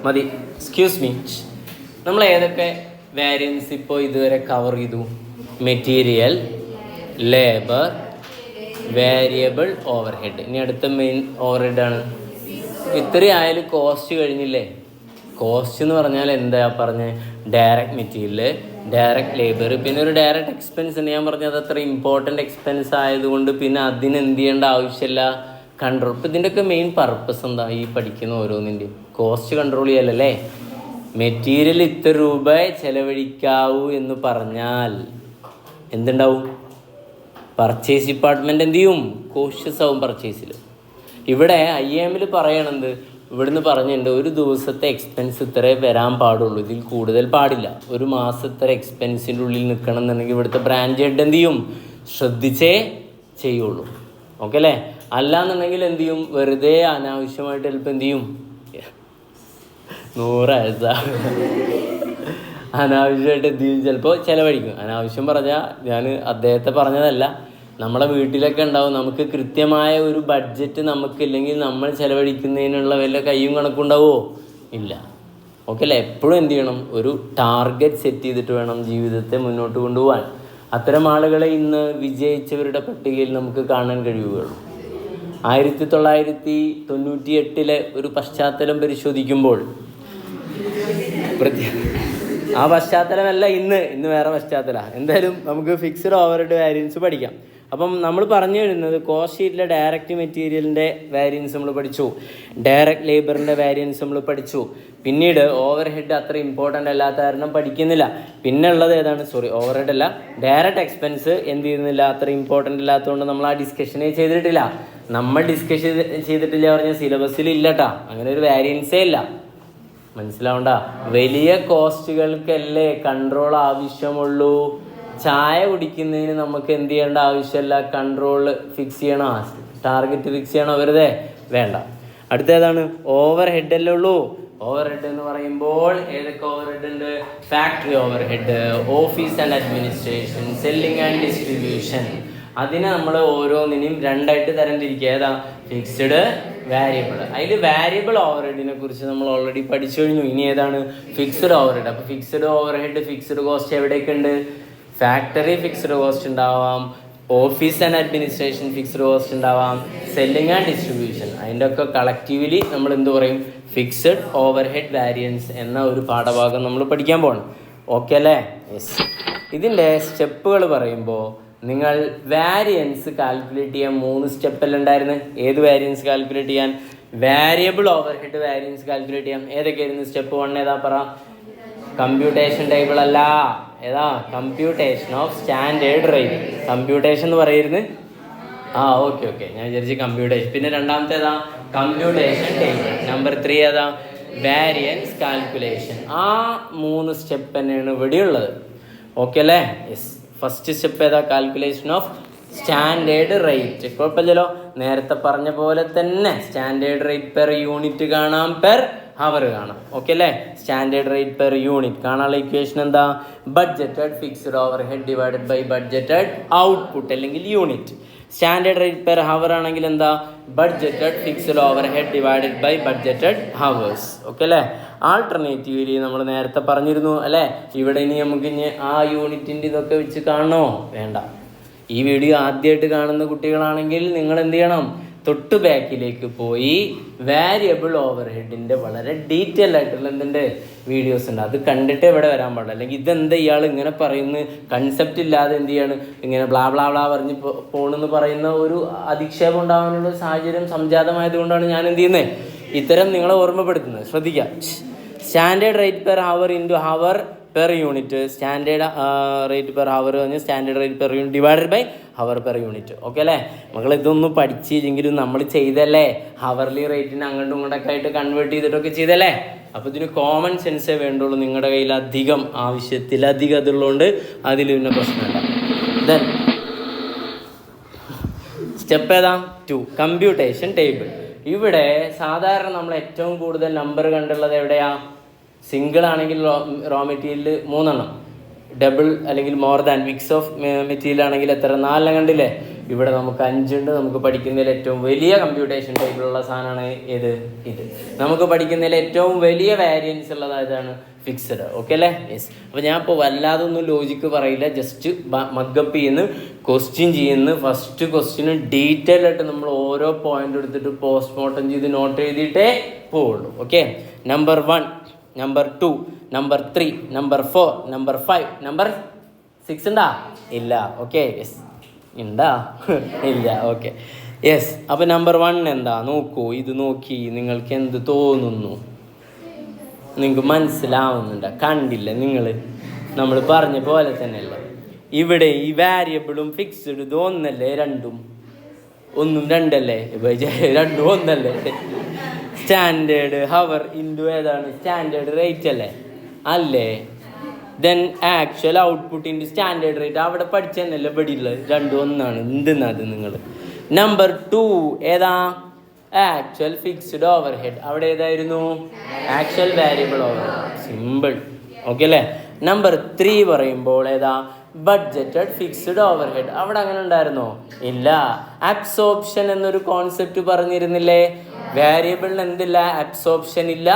മതി. Excuse me, നമ്മൾ ഏതൊക്കെ വാരിയൻസ് ഇപ്പോൾ ഇതുവരെ കവർ ചെയ്തു? Material, labour, variable overhead. ഇനി അടുത്ത മെയിൻ ഓവർഹെഡാണ്. ഇത്രയും ആയാലും കോസ്റ്റ് കഴിഞ്ഞില്ലേ? കോസ്റ്റ് എന്ന് പറഞ്ഞാൽ എന്താ പറഞ്ഞത്? ഡയറക്റ്റ് മെറ്റീരിയൽ, ഡയറക്റ്റ് ലേബർ, പിന്നെ ഒരു ഡയറക്റ്റ് എക്സ്പെൻസ് ഉണ്ട്. ഞാൻ പറഞ്ഞത് അത്ര ഇമ്പോർട്ടൻ്റ് എക്സ്പെൻസ് ആയതുകൊണ്ട് പിന്നെ അതിന് എന്ത് ചെയ്യേണ്ട ആവശ്യമില്ല, കൺട്രോൾ. ഇപ്പം ഇതിൻ്റെയൊക്കെ മെയിൻ പർപ്പസ് എന്താ? ഈ പഠിക്കുന്ന ഓരോന്നിൻ്റെയും കോസ്റ്റ് കൺട്രോൾ ചെയ്യലല്ലേ. മെറ്റീരിയൽ ഇത്ര രൂപ ചിലവഴിക്കാവൂ എന്ന് പറഞ്ഞാൽ എന്തുണ്ടാവും? പർച്ചേസ് ഡിപ്പാർട്ട്മെൻറ്റ് എന്ത് ചെയ്യും? കോഷ്യസ് ആവും പർച്ചേസിൽ. ഇവിടെ IAM പറയണത്, ഇവിടുന്ന് പറഞ്ഞിട്ടുണ്ട്, ഒരു ദിവസത്തെ എക്സ്പെൻസ് ഇത്രേ വരാൻ പാടുള്ളൂ, ഇതിൽ കൂടുതൽ പാടില്ല. ഒരു മാസത്തെ എക്സ്പെൻസിൻ്റെ ഉള്ളിൽ നിൽക്കണം എന്നുണ്ടെങ്കിൽ ഇവിടുത്തെ ബ്രാഞ്ച് ഹെഡ് എന്ത് ചെയ്യും? ശ്രദ്ധിച്ചേ ചെയ്യുള്ളൂ. ഓക്കെ അല്ലേ? അല്ലാന്നുണ്ടെങ്കിൽ എന്ത് ചെയ്യും? വെറുതെ അനാവശ്യമായിട്ട് ചിലപ്പോൾ എന്ത് ചെയ്യും? 100 അനാവശ്യമായിട്ട് എന്ത് ചെയ്യും? ചിലപ്പോൾ ചിലവഴിക്കും. അനാവശ്യം പറഞ്ഞാൽ ഞാൻ അദ്ദേഹത്തെ പറഞ്ഞതല്ല, നമ്മുടെ വീട്ടിലൊക്കെ ഉണ്ടാവും. നമുക്ക് കൃത്യമായ ഒരു ബഡ്ജറ്റ് നമുക്കില്ലെങ്കിൽ നമ്മൾ ചിലവഴിക്കുന്നതിനുള്ള വല്ല കയ്യും കണക്കുണ്ടാവുമോ? ഇല്ല. ഓക്കെ അല്ലേ? എപ്പോഴും എന്ത് ചെയ്യണം? ഒരു ടാർഗറ്റ് സെറ്റ് ചെയ്തിട്ട് വേണം ജീവിതത്തെ മുന്നോട്ട് കൊണ്ടുപോകാൻ. അത്തരം ആളുകളെ ഇന്ന് വിജയിച്ചവരുടെ പട്ടികയിൽ നമുക്ക് കാണാൻ കഴിയുകയുള്ളൂ. 1998 ഒരു പശ്ചാത്തലം പരിശോധിക്കുമ്പോൾ, ആ പശ്ചാത്തലമല്ല ഇന്ന് വേറെ പശ്ചാത്തലമാണ്. എന്തായാലും നമുക്ക് ഫിക്സ്ഡ് ഓവർഹെഡ് വാരിയൻസ് പഠിക്കാം. അപ്പം നമ്മൾ പറഞ്ഞു വരുന്നത്, കോസ്റ്റ് ഷീറ്റിലെ ഡയറക്റ്റ് മെറ്റീരിയലിൻ്റെ വാരിയൻസ് നമ്മൾ പഠിച്ചു, ഡയറക്റ്റ് ലേബറിൻ്റെ വാരിയൻസ് നമ്മൾ പഠിച്ചു. പിന്നീട് ഓവർഹെഡ് അത്ര ഇമ്പോർട്ടൻ്റ് അല്ലാത്ത കാരണം പഠിക്കുന്നില്ല. പിന്നെ ഉള്ളത് ഏതാണ്? ഓവർഹെഡ് അല്ല, ഡയറക്റ്റ് എക്സ്പെൻസ് എന്ത് ചെയ്യുന്നില്ല, അത്ര ഇമ്പോർട്ടൻ്റ് അല്ലാത്തതുകൊണ്ട് നമ്മൾ ആ ഡിസ്കഷനേ ചെയ്തിട്ടില്ല. നമ്മൾ ഡിസ്കഷൻ ചെയ്തിട്ടില്ല പറഞ്ഞാൽ സിലബസിൽ ഇല്ലട്ടാ, അങ്ങനെ ഒരു വാരിയൻസേ ഇല്ല. മനസ്സിലാവണ്ട? വലിയ കോസ്റ്റുകൾക്കല്ലേ കൺട്രോൾ ആവശ്യമുള്ളൂ. ചായ കുടിക്കുന്നതിന് നമുക്ക് എന്ത് ചെയ്യേണ്ട ആവശ്യമില്ല, കൺട്രോൾ ഫിക്സ് ചെയ്യണോ, ടാർഗറ്റ് ഫിക്സ് ചെയ്യണോ? വെറുതെ വേണ്ട. അടുത്തേതാണ്? ഓവർ ഹെഡ് അല്ലേ ഉള്ളൂ. ഓവർ ഹെഡ് എന്ന് പറയുമ്പോൾ ഏതൊക്കെ ഓവർ ഹെഡ് ഉണ്ട്? Factory overhead, office and administration, selling and distribution. അതിനെ നമ്മൾ ഓരോന്നിനെയും രണ്ടായിട്ട് തരംതിരിക്കുക. ഏതാ? Fixed, variable. അതിൽ വാരിയബിൾ ഓവർ ഹെഡിനെ കുറിച്ച് നമ്മൾ ഓൾറെഡി പഠിച്ചു കഴിഞ്ഞു. ഇനി ഏതാണ്? Fixed overhead. അപ്പോൾ fixed overhead, fixed cost എവിടെയൊക്കെ ഉണ്ട്? ഫാക്ടറി ഫിക്സ്ഡ് കോസ്റ്റ് ഉണ്ടാവാം, office and administration fixed cost ഉണ്ടാവാം, സെല്ലിംഗ് ആൻഡ് ഡിസ്ട്രിബ്യൂഷൻ. അതിൻ്റെ ഒക്കെ കളക്റ്റീവ്ലി നമ്മൾ എന്ത് പറയും? ഫിക്സ്ഡ് ഓവർ ഹെഡ് വാരിയൻസ് എന്ന ഒരു പാഠഭാഗം നമ്മൾ പഠിക്കാൻ പോകണം. ഓക്കെ അല്ലേ? യെസ്. ഇതിൻ്റെ സ്റ്റെപ്പുകൾ പറയുമ്പോൾ നിങ്ങൾ വാരിയൻസ് കാൽക്കുലേറ്റ് ചെയ്യാൻ 3 സ്റ്റെപ്പെല്ലാം ഉണ്ടായിരുന്നു. ഏത് വാരിയൻസ് കാൽക്കുലേറ്റ് ചെയ്യാൻ? Variable over head variance calculate ചെയ്യാം. ഏതൊക്കെയായിരുന്നു? സ്റ്റെപ്പ് 1 ഏതാ പറ? കമ്പ്യൂട്ടേഷൻ ടേബിൾ അല്ല, ഏതാ? Computation of standard rate. Computation എന്ന് പറയുന്നത് ഓക്കെ ഞാൻ വിചാരിച്ചു കമ്പ്യൂട്ടേഷൻ. പിന്നെ രണ്ടാമത്തെ ഏതാ? Computation table. നമ്പർ 3 ഏതാ? Variance calculation. ആ 3 സ്റ്റെപ്പ് തന്നെയാണ് ഇവിടെ ഉള്ളത്. ഓക്കെ അല്ലേ? യെസ്. ഫസ്റ്റ് സ്റ്റെപ്പ് ഏതാ? Calculation of standard rate. കുഴപ്പമില്ലല്ലോ, നേരത്തെ പറഞ്ഞ പോലെ തന്നെ സ്റ്റാൻഡേർഡ് റേറ്റ് പെർ യൂണിറ്റ് കാണാം, പെർ അവർ കാണാം. ഓക്കെ അല്ലേ? സ്റ്റാൻഡേർഡ് റേറ്റ് പെർ യൂണിറ്റ് കാണാനുള്ള ഇക്വേഷൻ എന്താ? Budgeted fixed overhead divided by budgeted output അല്ലെങ്കിൽ unit. Standard rate per hour ആണെങ്കിൽ എന്താ? Budgeted fixed overhead divided by budgeted hours. Okay അല്ലേ? Alternatively നമ്മൾ നേരത്തെ പറഞ്ഞിരുന്നു അല്ലേ? ഇവിടെ ഇനി നമുക്ക് ആ യൂണിറ്റിൻ്റെ ഇതൊക്കെ വെച്ച് കാണണോ? വേണ്ട. ഈ വീഡിയോ ആദ്യമായിട്ട് കാണുന്ന കുട്ടികളാണെങ്കിൽ നിങ്ങൾ എന്ത് ചെയ്യണം? തൊട്ട് ബാക്കിലേക്ക് പോയി വാരിയബിൾ ഓവർ ഹെഡിൻ്റെ വളരെ ഡീറ്റെയിൽ ആയിട്ടുള്ള എന്തിൻ്റെ വീഡിയോസ് ഉണ്ട്, അത് കണ്ടിട്ട് ഇവിടെ വരാൻ പാടില്ല. അല്ലെങ്കിൽ ഇതെന്താ ഇയാൾ ഇങ്ങനെ പറയുന്ന കൺസെപ്റ്റ് ഇല്ലാതെ എന്ത് ചെയ്യാണ് ഇങ്ങനെ ബ്ലാ ബ്ലാ ബ്ലാ പറഞ്ഞ് പോണെന്ന് പറയുന്ന ഒരു അധിക്ഷേപം ഉണ്ടാകാനുള്ള സാഹചര്യം സംജാതമായത് കൊണ്ടാണ് ഞാൻ എന്ത് ചെയ്യുന്നത്, ഇത്തരം നിങ്ങളെ ഓർമ്മപ്പെടുത്തുന്നത്. ശ്രദ്ധിക്കുക. Standard rate per hour into hour per unit. Standard rate per hour പറഞ്ഞാൽ standard rate per unit divided by hour per unit. Okay അല്ലേ? മക്കൾ ഇതൊന്നും പഠിച്ചില്ലെങ്കിലും നമ്മൾ ചെയ്തല്ലേ, ഹവർലി റേറ്റിന് അങ്ങോട്ടും ഇങ്ങോട്ടൊക്കെ ആയിട്ട് കൺവേർട്ട് ചെയ്തിട്ടൊക്കെ ചെയ്തല്ലേ. അപ്പോൾ ഇതിന് കോമൺ സെൻസേ വേണ്ടുള്ളൂ. നിങ്ങളുടെ കയ്യിൽ ആവശ്യത്തിലധികം അതുള്ളതുകൊണ്ട് അതിൽ പിന്നെ പ്രശ്നമില്ല. ദെൻ സ്റ്റെപ്പ് ഏതാ? 2 കമ്പ്യൂട്ടേഷൻ ടേബിൾ. ഇവിടെ സാധാരണ നമ്മൾ ഏറ്റവും കൂടുതൽ നമ്പർ കണ്ടുള്ളത് എവിടെയാ? സിംഗിൾ ആണെങ്കിൽ റോ മെറ്റീരിയൽ 3 എണ്ണം, ഡബിൾ അല്ലെങ്കിൽ more than mix of material ആണെങ്കിൽ എത്ര? 4 കണ്ടില്ലേ? ഇവിടെ നമുക്ക് 5 ഉണ്ട്. നമുക്ക് പഠിക്കുന്നതിൽ ഏറ്റവും വലിയ കമ്പ്യൂട്ടേഷൻ ടൈപ്പിലുള്ള സാധനമാണ് ഇത്. നമുക്ക് പഠിക്കുന്നതിൽ ഏറ്റവും വലിയ വാരിയൻസ് ഉള്ളത് ഏതാണ്? ഫിക്സഡ്. ഓക്കെ അല്ലേ? യെസ്. അപ്പോൾ ഞാൻ ഇപ്പോൾ വല്ലാതെ ഒന്നും ലോജിക്ക് പറയില്ല, ജസ്റ്റ് മഗ്ഗപ്പ് ചെയ്യുന്നു, ക്വസ്റ്റ്യൻ ചെയ്യുന്നു. ഫസ്റ്റ് ക്വസ്റ്റ്യന് ഡീറ്റെയിൽ ആയിട്ട് നമ്മൾ ഓരോ പോയിന്റ് എടുത്തിട്ട് പോസ്റ്റ്മോർട്ടം ചെയ്ത് നോട്ട് എഴുതിയിട്ടേ പോവുള്ളൂ. Okay. Number 1, number 2, number 3, number 4, number 5, number 6 ഉണ്ടാ? ഇല്ല. ഓക്കെ. യെസ്. ഉണ്ടാ? ഇല്ല. ഓക്കെ. യെസ്. അപ്പോൾ നമ്പർ 1 എന്താ? നോക്കൂ, ഇത് നോക്കി നിങ്ങൾക്ക് എന്ത് തോന്നുന്നു? നിങ്ങൾക്ക് മനസ്സിലാവുന്നുണ്ടോ? കണ്ടില്ല നിങ്ങൾ? നമ്മൾ പറഞ്ഞ പോലെ തന്നെയല്ല ഇവിടെ ഈ വാരിയബിളും ഫിക്സ്ഡ് ഇത് ഒന്നല്ലേ? ഒന്നും രണ്ടല്ലേ? രണ്ടും ഒന്നല്ലേ? സ്റ്റാൻഡേർഡ് ഹവർ ഇൻറ്റു ഏതാണ്? സ്റ്റാൻഡേർഡ് റേറ്റ് അല്ലേ? അല്ലേ? Then actual output into standard rate അവിടെ പഠിച്ചതന്നെയല്ലേ? ഇവിടെ ഉള്ളത് രണ്ടും ഒന്നാണ്. എന്തെന്നത് നിങ്ങൾ? നമ്പർ 2 ഏതാ? Actual fixed over head. അവിടെ ഏതായിരുന്നു? Actual variable over head. Simple. Okay അല്ലേ? നമ്പർ 3 പറയുമ്പോൾ ഏതാ? Budgeted fixed over head. അവിടെ അങ്ങനെ ഉണ്ടായിരുന്നോ? ഇല്ല. അബ്സോർപ്ഷൻ എന്നൊരു കോൺസെപ്റ്റ് പറഞ്ഞിരുന്നില്ലേ? വാരിയബിളിന് എന്തില്ല? അബ്സോർപ്ഷൻ ഇല്ല.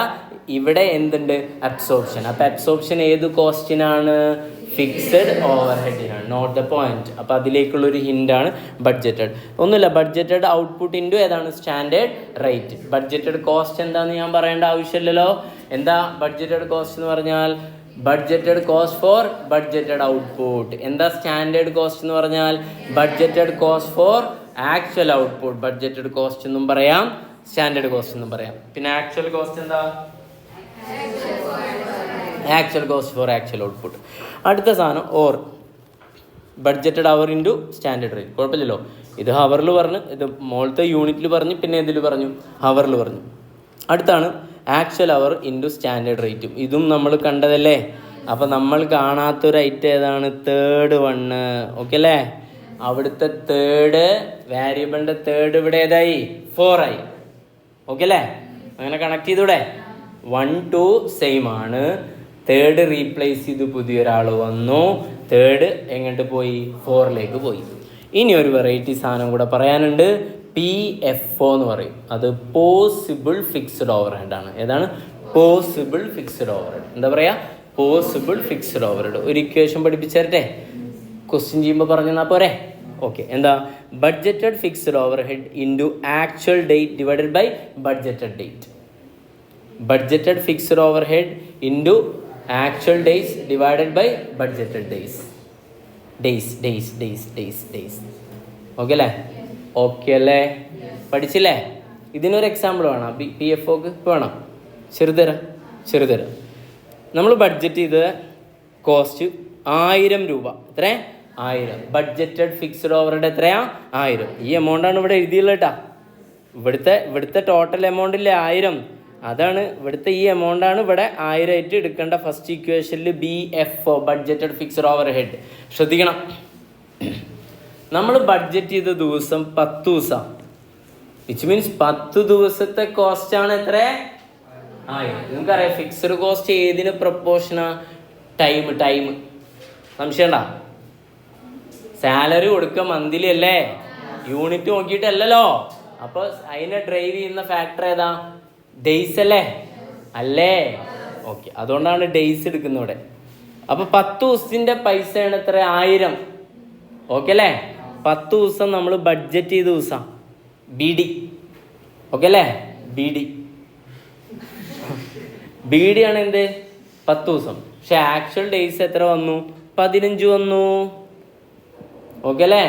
ഇവിടെ എന്തുണ്ട്? അബ്സോർപ്ഷൻ. അപ്പം അബ്സോർപ്ഷൻ ഏത് കോസ്റ്റിനാണ്? ഫിക്സഡ് ഓവർ ഹെഡിനാണ്. Note the point. അപ്പോൾ അതിലേക്കുള്ളൊരു ഹിൻ്റാണ് ബഡ്ജറ്റഡ്. ഒന്നുമില്ല, ബഡ്ജറ്റഡ് ഔട്ട്പുട്ട് ഇൻറ്റു ഏതാണ്? Standard rate. ബഡ്ജറ്റഡ് കോസ്റ്റ് എന്താണെന്ന് ഞാൻ പറയേണ്ട ആവശ്യമില്ലല്ലോ. എന്താ ബഡ്ജറ്റഡ് കോസ്റ്റ് എന്ന് പറഞ്ഞാൽ? Budgeted cost for budgeted output. എന്താ സ്റ്റാൻഡേർഡ് കോസ്റ്റ് എന്ന് പറഞ്ഞാൽ? Budgeted cost for actual output. Budgeted cost എന്നും പറയാം, സ്റ്റാൻഡേർഡ് കോസ്റ്റ് എന്നും പറയാം. പിന്നെ ആക്ച്വൽ കോസ്റ്റ് എന്താ? Actual cost for actual output. അടുത്ത സാധനം or. Budgeted our into standard rate. കുഴപ്പമില്ലല്ലോ. ഇത് ഹവറിൽ പറഞ്ഞു, ഇത് മോളത്തെ യൂണിറ്റിൽ പറഞ്ഞു, പിന്നെ ഇതിൽ പറഞ്ഞു ഹവറിൽ പറഞ്ഞു. അടുത്താണ് ആക്ച്വൽ അവർ ഇൻറ്റു സ്റ്റാൻഡേർഡ് റേറ്റും. ഇതും നമ്മൾ കണ്ടതല്ലേ? അപ്പോൾ നമ്മൾ കാണാത്തൊരു ഐറ്റം ഏതാണ്? തേർഡ് 1. ഓക്കെ അല്ലേ? അവിടുത്തെ തേർഡ് വാരിയബിളിൻ്റെ തേർഡ് ഇവിടെ ഏതായി? 4 ആയി. ഓക്കെ അല്ലേ? അങ്ങനെ കണക്ട് ചെയ്തൂടെ? 1, 2 സെയിം ആണ്. തേർഡ് റീപ്ലേസ് ചെയ്ത് പുതിയൊരാൾ വന്നു. തേർഡ് എങ്ങോട്ട് പോയി? 4ലേക്ക് പോയി. ഇനി ഒരു വെറൈറ്റി സാധനം കൂടെ പറയാനുണ്ട്. PFO എന്ന് പറയും. അത് പോസിബിൾ ഫിക്സ്ഡ് ഓവർ ഹെഡ് ആണ്. ഏതാണ്? Possible fixed overhead. എന്താ പറയുക? Possible fixed overhead. ഒരു ഇക്വേഷൻ പഠിപ്പിച്ചേരട്ടെ? ക്വസ്റ്റ്യൻ ചെയ്യുമ്പോൾ പറഞ്ഞാൽ പോരെ? ഓക്കെ. എന്താ? Budgeted fixed overhead into actual date divided by budgeted date. Budgeted fixed overhead into actual days divided by budgeted days. Days. Okay അല്ലേ? Okay അല്ലേ? പഠിച്ചില്ലേ? ഇതിനൊരു എക്സാമ്പിൾ വേണം. PFOക്ക് വേണം. ചെറുതരം നമ്മൾ ബഡ്ജറ്റ് ചെയ്ത കോസ്റ്റ് 1000 രൂപ. എത്ര? 1000. ബഡ്ജറ്റഡ് ഫിക്സ്ഡ് ഓവർ ഹെഡ് എത്രയാ? 1000. ഈ എമൗണ്ടാണ് ഇവിടെ എഴുതിയുള്ളത് കേട്ടാ. ഇവിടുത്തെ ടോട്ടൽ എമൗണ്ട് ഇല്ലേ 1000, അതാണ് ഇവിടുത്തെ ഈ എമൗണ്ടാണ് ഇവിടെ 1000 ആയിട്ട് എടുക്കേണ്ട ഫസ്റ്റ് ഇക്വേഷനിൽ. BFO budgeted fixed over head. ശ്രദ്ധിക്കണം, നമ്മൾ ബഡ്ജറ്റ് ചെയ്ത ദിവസം 10 ദിവസം, വിച്ച് മീൻസ് 10 ദിവസത്തെ കോസ്റ്റ് ആണ് എത്ര? 1000. നിങ്ങൾക്കറിയാം ഫിക്സ്ഡ് കോസ്റ്റ് ഏതിന് പ്രൊപ്പോർഷനാ? ടൈം. സംശയണ്ട? സാലറി കൊടുക്കുക മന്ത്ലി അല്ലേ, യൂണിറ്റ് നോക്കിയിട്ടല്ലോ. അപ്പോൾ അതിനെ ഡ്രൈവ് ചെയ്യുന്ന ഫാക്ടർ ഏതാ? ഡേയ്സ് അല്ലേ? ഓക്കെ, അതുകൊണ്ടാണ് ഡേയ്സ് എടുക്കുന്നത് ഇവിടെ. അപ്പോൾ 10 ദിവസത്തിൻ്റെ പൈസയാണ് എത്ര? 1000. ഓക്കെ അല്ലേ? 10 ദിവസം നമ്മൾ ബഡ്ജറ്റ് ചെയ്ത ദിവസം BD. ഓക്കെ അല്ലേ? BD ആണ് എന്ത്? 10 ദിവസം. പക്ഷെ ആക്ച്വൽ ഡേയ്സ് എത്ര വന്നു? 15 വന്നു. ഓക്കെ അല്ലേ?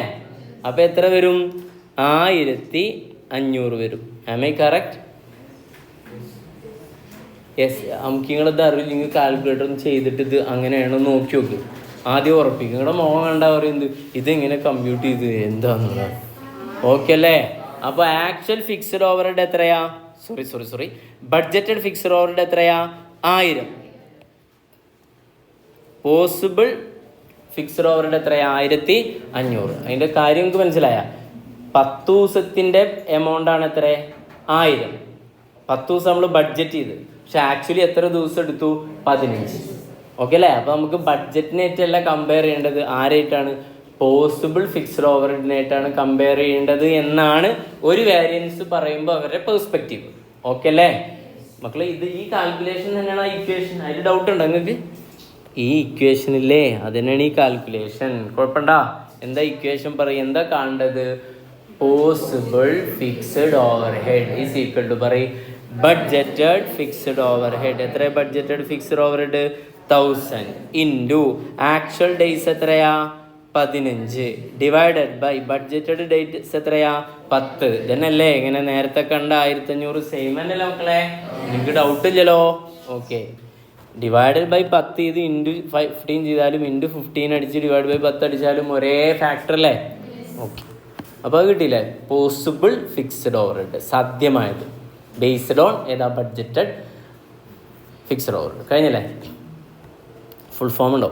അപ്പോൾ എത്ര വരും? 1500 വരും. Am I correct? യെസ്. നമുക്ക് നിങ്ങളത് അറിയില്ലെങ്കിൽ കാൽക്കുലേറ്റർ ചെയ്തിട്ട് ഇത് അങ്ങനെയാണോ നോക്കി നോക്കും. ആദ്യം ഉറപ്പിക്കും. നിങ്ങളുടെ മോൻ കണ്ടാൽ പറയുന്നത് ഇതെങ്ങനെ കമ്പ്യൂട്ട് ചെയ്ത് എന്താണെന്നുള്ളത്. ഓക്കെ അല്ലേ? അപ്പോൾ ആക്ച്വൽ ഫിക്സ്ഡ് ഓവർ ഹെഡ് എത്രയാ? Sorry budgeted fixed overhead എത്രയാ? 1000. പോസിബിൾ ഫിക്സ്ഡ് ഓവർ ഹെഡ് എത്രയാ? 1500. അതിൻ്റെ കാര്യം നിങ്ങൾക്ക് മനസ്സിലായ? 10 ദിവസത്തിൻ്റെ എമൗണ്ടാണ് എത്ര? 1000. 10 ദിവസം നമ്മൾ ബഡ്ജറ്റ് ചെയ്ത്, പക്ഷെ ആക്ച്വലി എത്ര ദിവസം എടുത്തു? 15. ഓക്കെ അല്ലേ? അപ്പോൾ നമുക്ക് ബഡ്ജറ്റിനായിട്ടല്ല കമ്പയർ ചെയ്യേണ്ടത്, ആരായിട്ടാണ്? പോസിബിൾ ഫിക്സ്ഡ് ഓവർ ഹെഡിനായിട്ടാണ് കമ്പയർ ചെയ്യേണ്ടത് എന്നാണ് ഒരു വേരിയൻസ് പറയുമ്പോൾ അവരുടെ പെർസ്പെക്റ്റീവ്. ഓക്കെ അല്ലേ മക്കളെ? ഈ കാൽക്കുലേഷൻ തന്നെയാണ് ആ ഇക്വേഷൻ. അതിൽ ഡൗട്ട് ഉണ്ടോ നിങ്ങൾക്ക്? ഈ ഇക്വേഷനില്ലേ അതിനാണ് ഈ കാൽക്കുലേഷൻ. കുഴപ്പമുണ്ട? എന്താ ഇക്വേഷൻ പറയും? എന്താ കാണേണ്ടത്? Possible fixed overhead is equal to പറയും ബഡ്ജറ്റഡ് ഫിക്സ്ഡ് ഓവർ ഹെഡ്. എത്ര budgeted fixed overhead? 1000 into actual days എത്രയാ? 15 ഡിവൈഡഡ് ബൈ ബഡ്ജറ്റഡ് ഡേറ്റ്സ് എത്രയാ? 10. ഇതന്നല്ലേ ഇങ്ങനെ നേരത്തെ കണ്ട 1500 സെയിം അല്ലല്ലോ മക്കളെ? നിങ്ങൾക്ക് ഡൗട്ട് ഇല്ലല്ലോ? ഓക്കെ. ഡിവൈഡഡ് ബൈ 10 ഇത് ഇൻറ്റു 15 ചെയ്താലും ഇൻറ്റു 15 അടിച്ച് ഡിവൈഡ് ബൈ 10 അടിച്ചാലും ഒരേ ഫാക്ടർ അല്ലേ? ഓക്കെ. അപ്പോൾ അത് കിട്ടിയില്ലേ? പോസിബിൾ ഫിക്സ്ഡ് ഓവർ ഹെഡ്, സാധ്യമായത്, ബേസ്ഡ് ഓൺ ഏതാ? Budgeted fixed overhead. കഴിഞ്ഞല്ലേ? ഫുൾ ഫോം ഉണ്ടോ?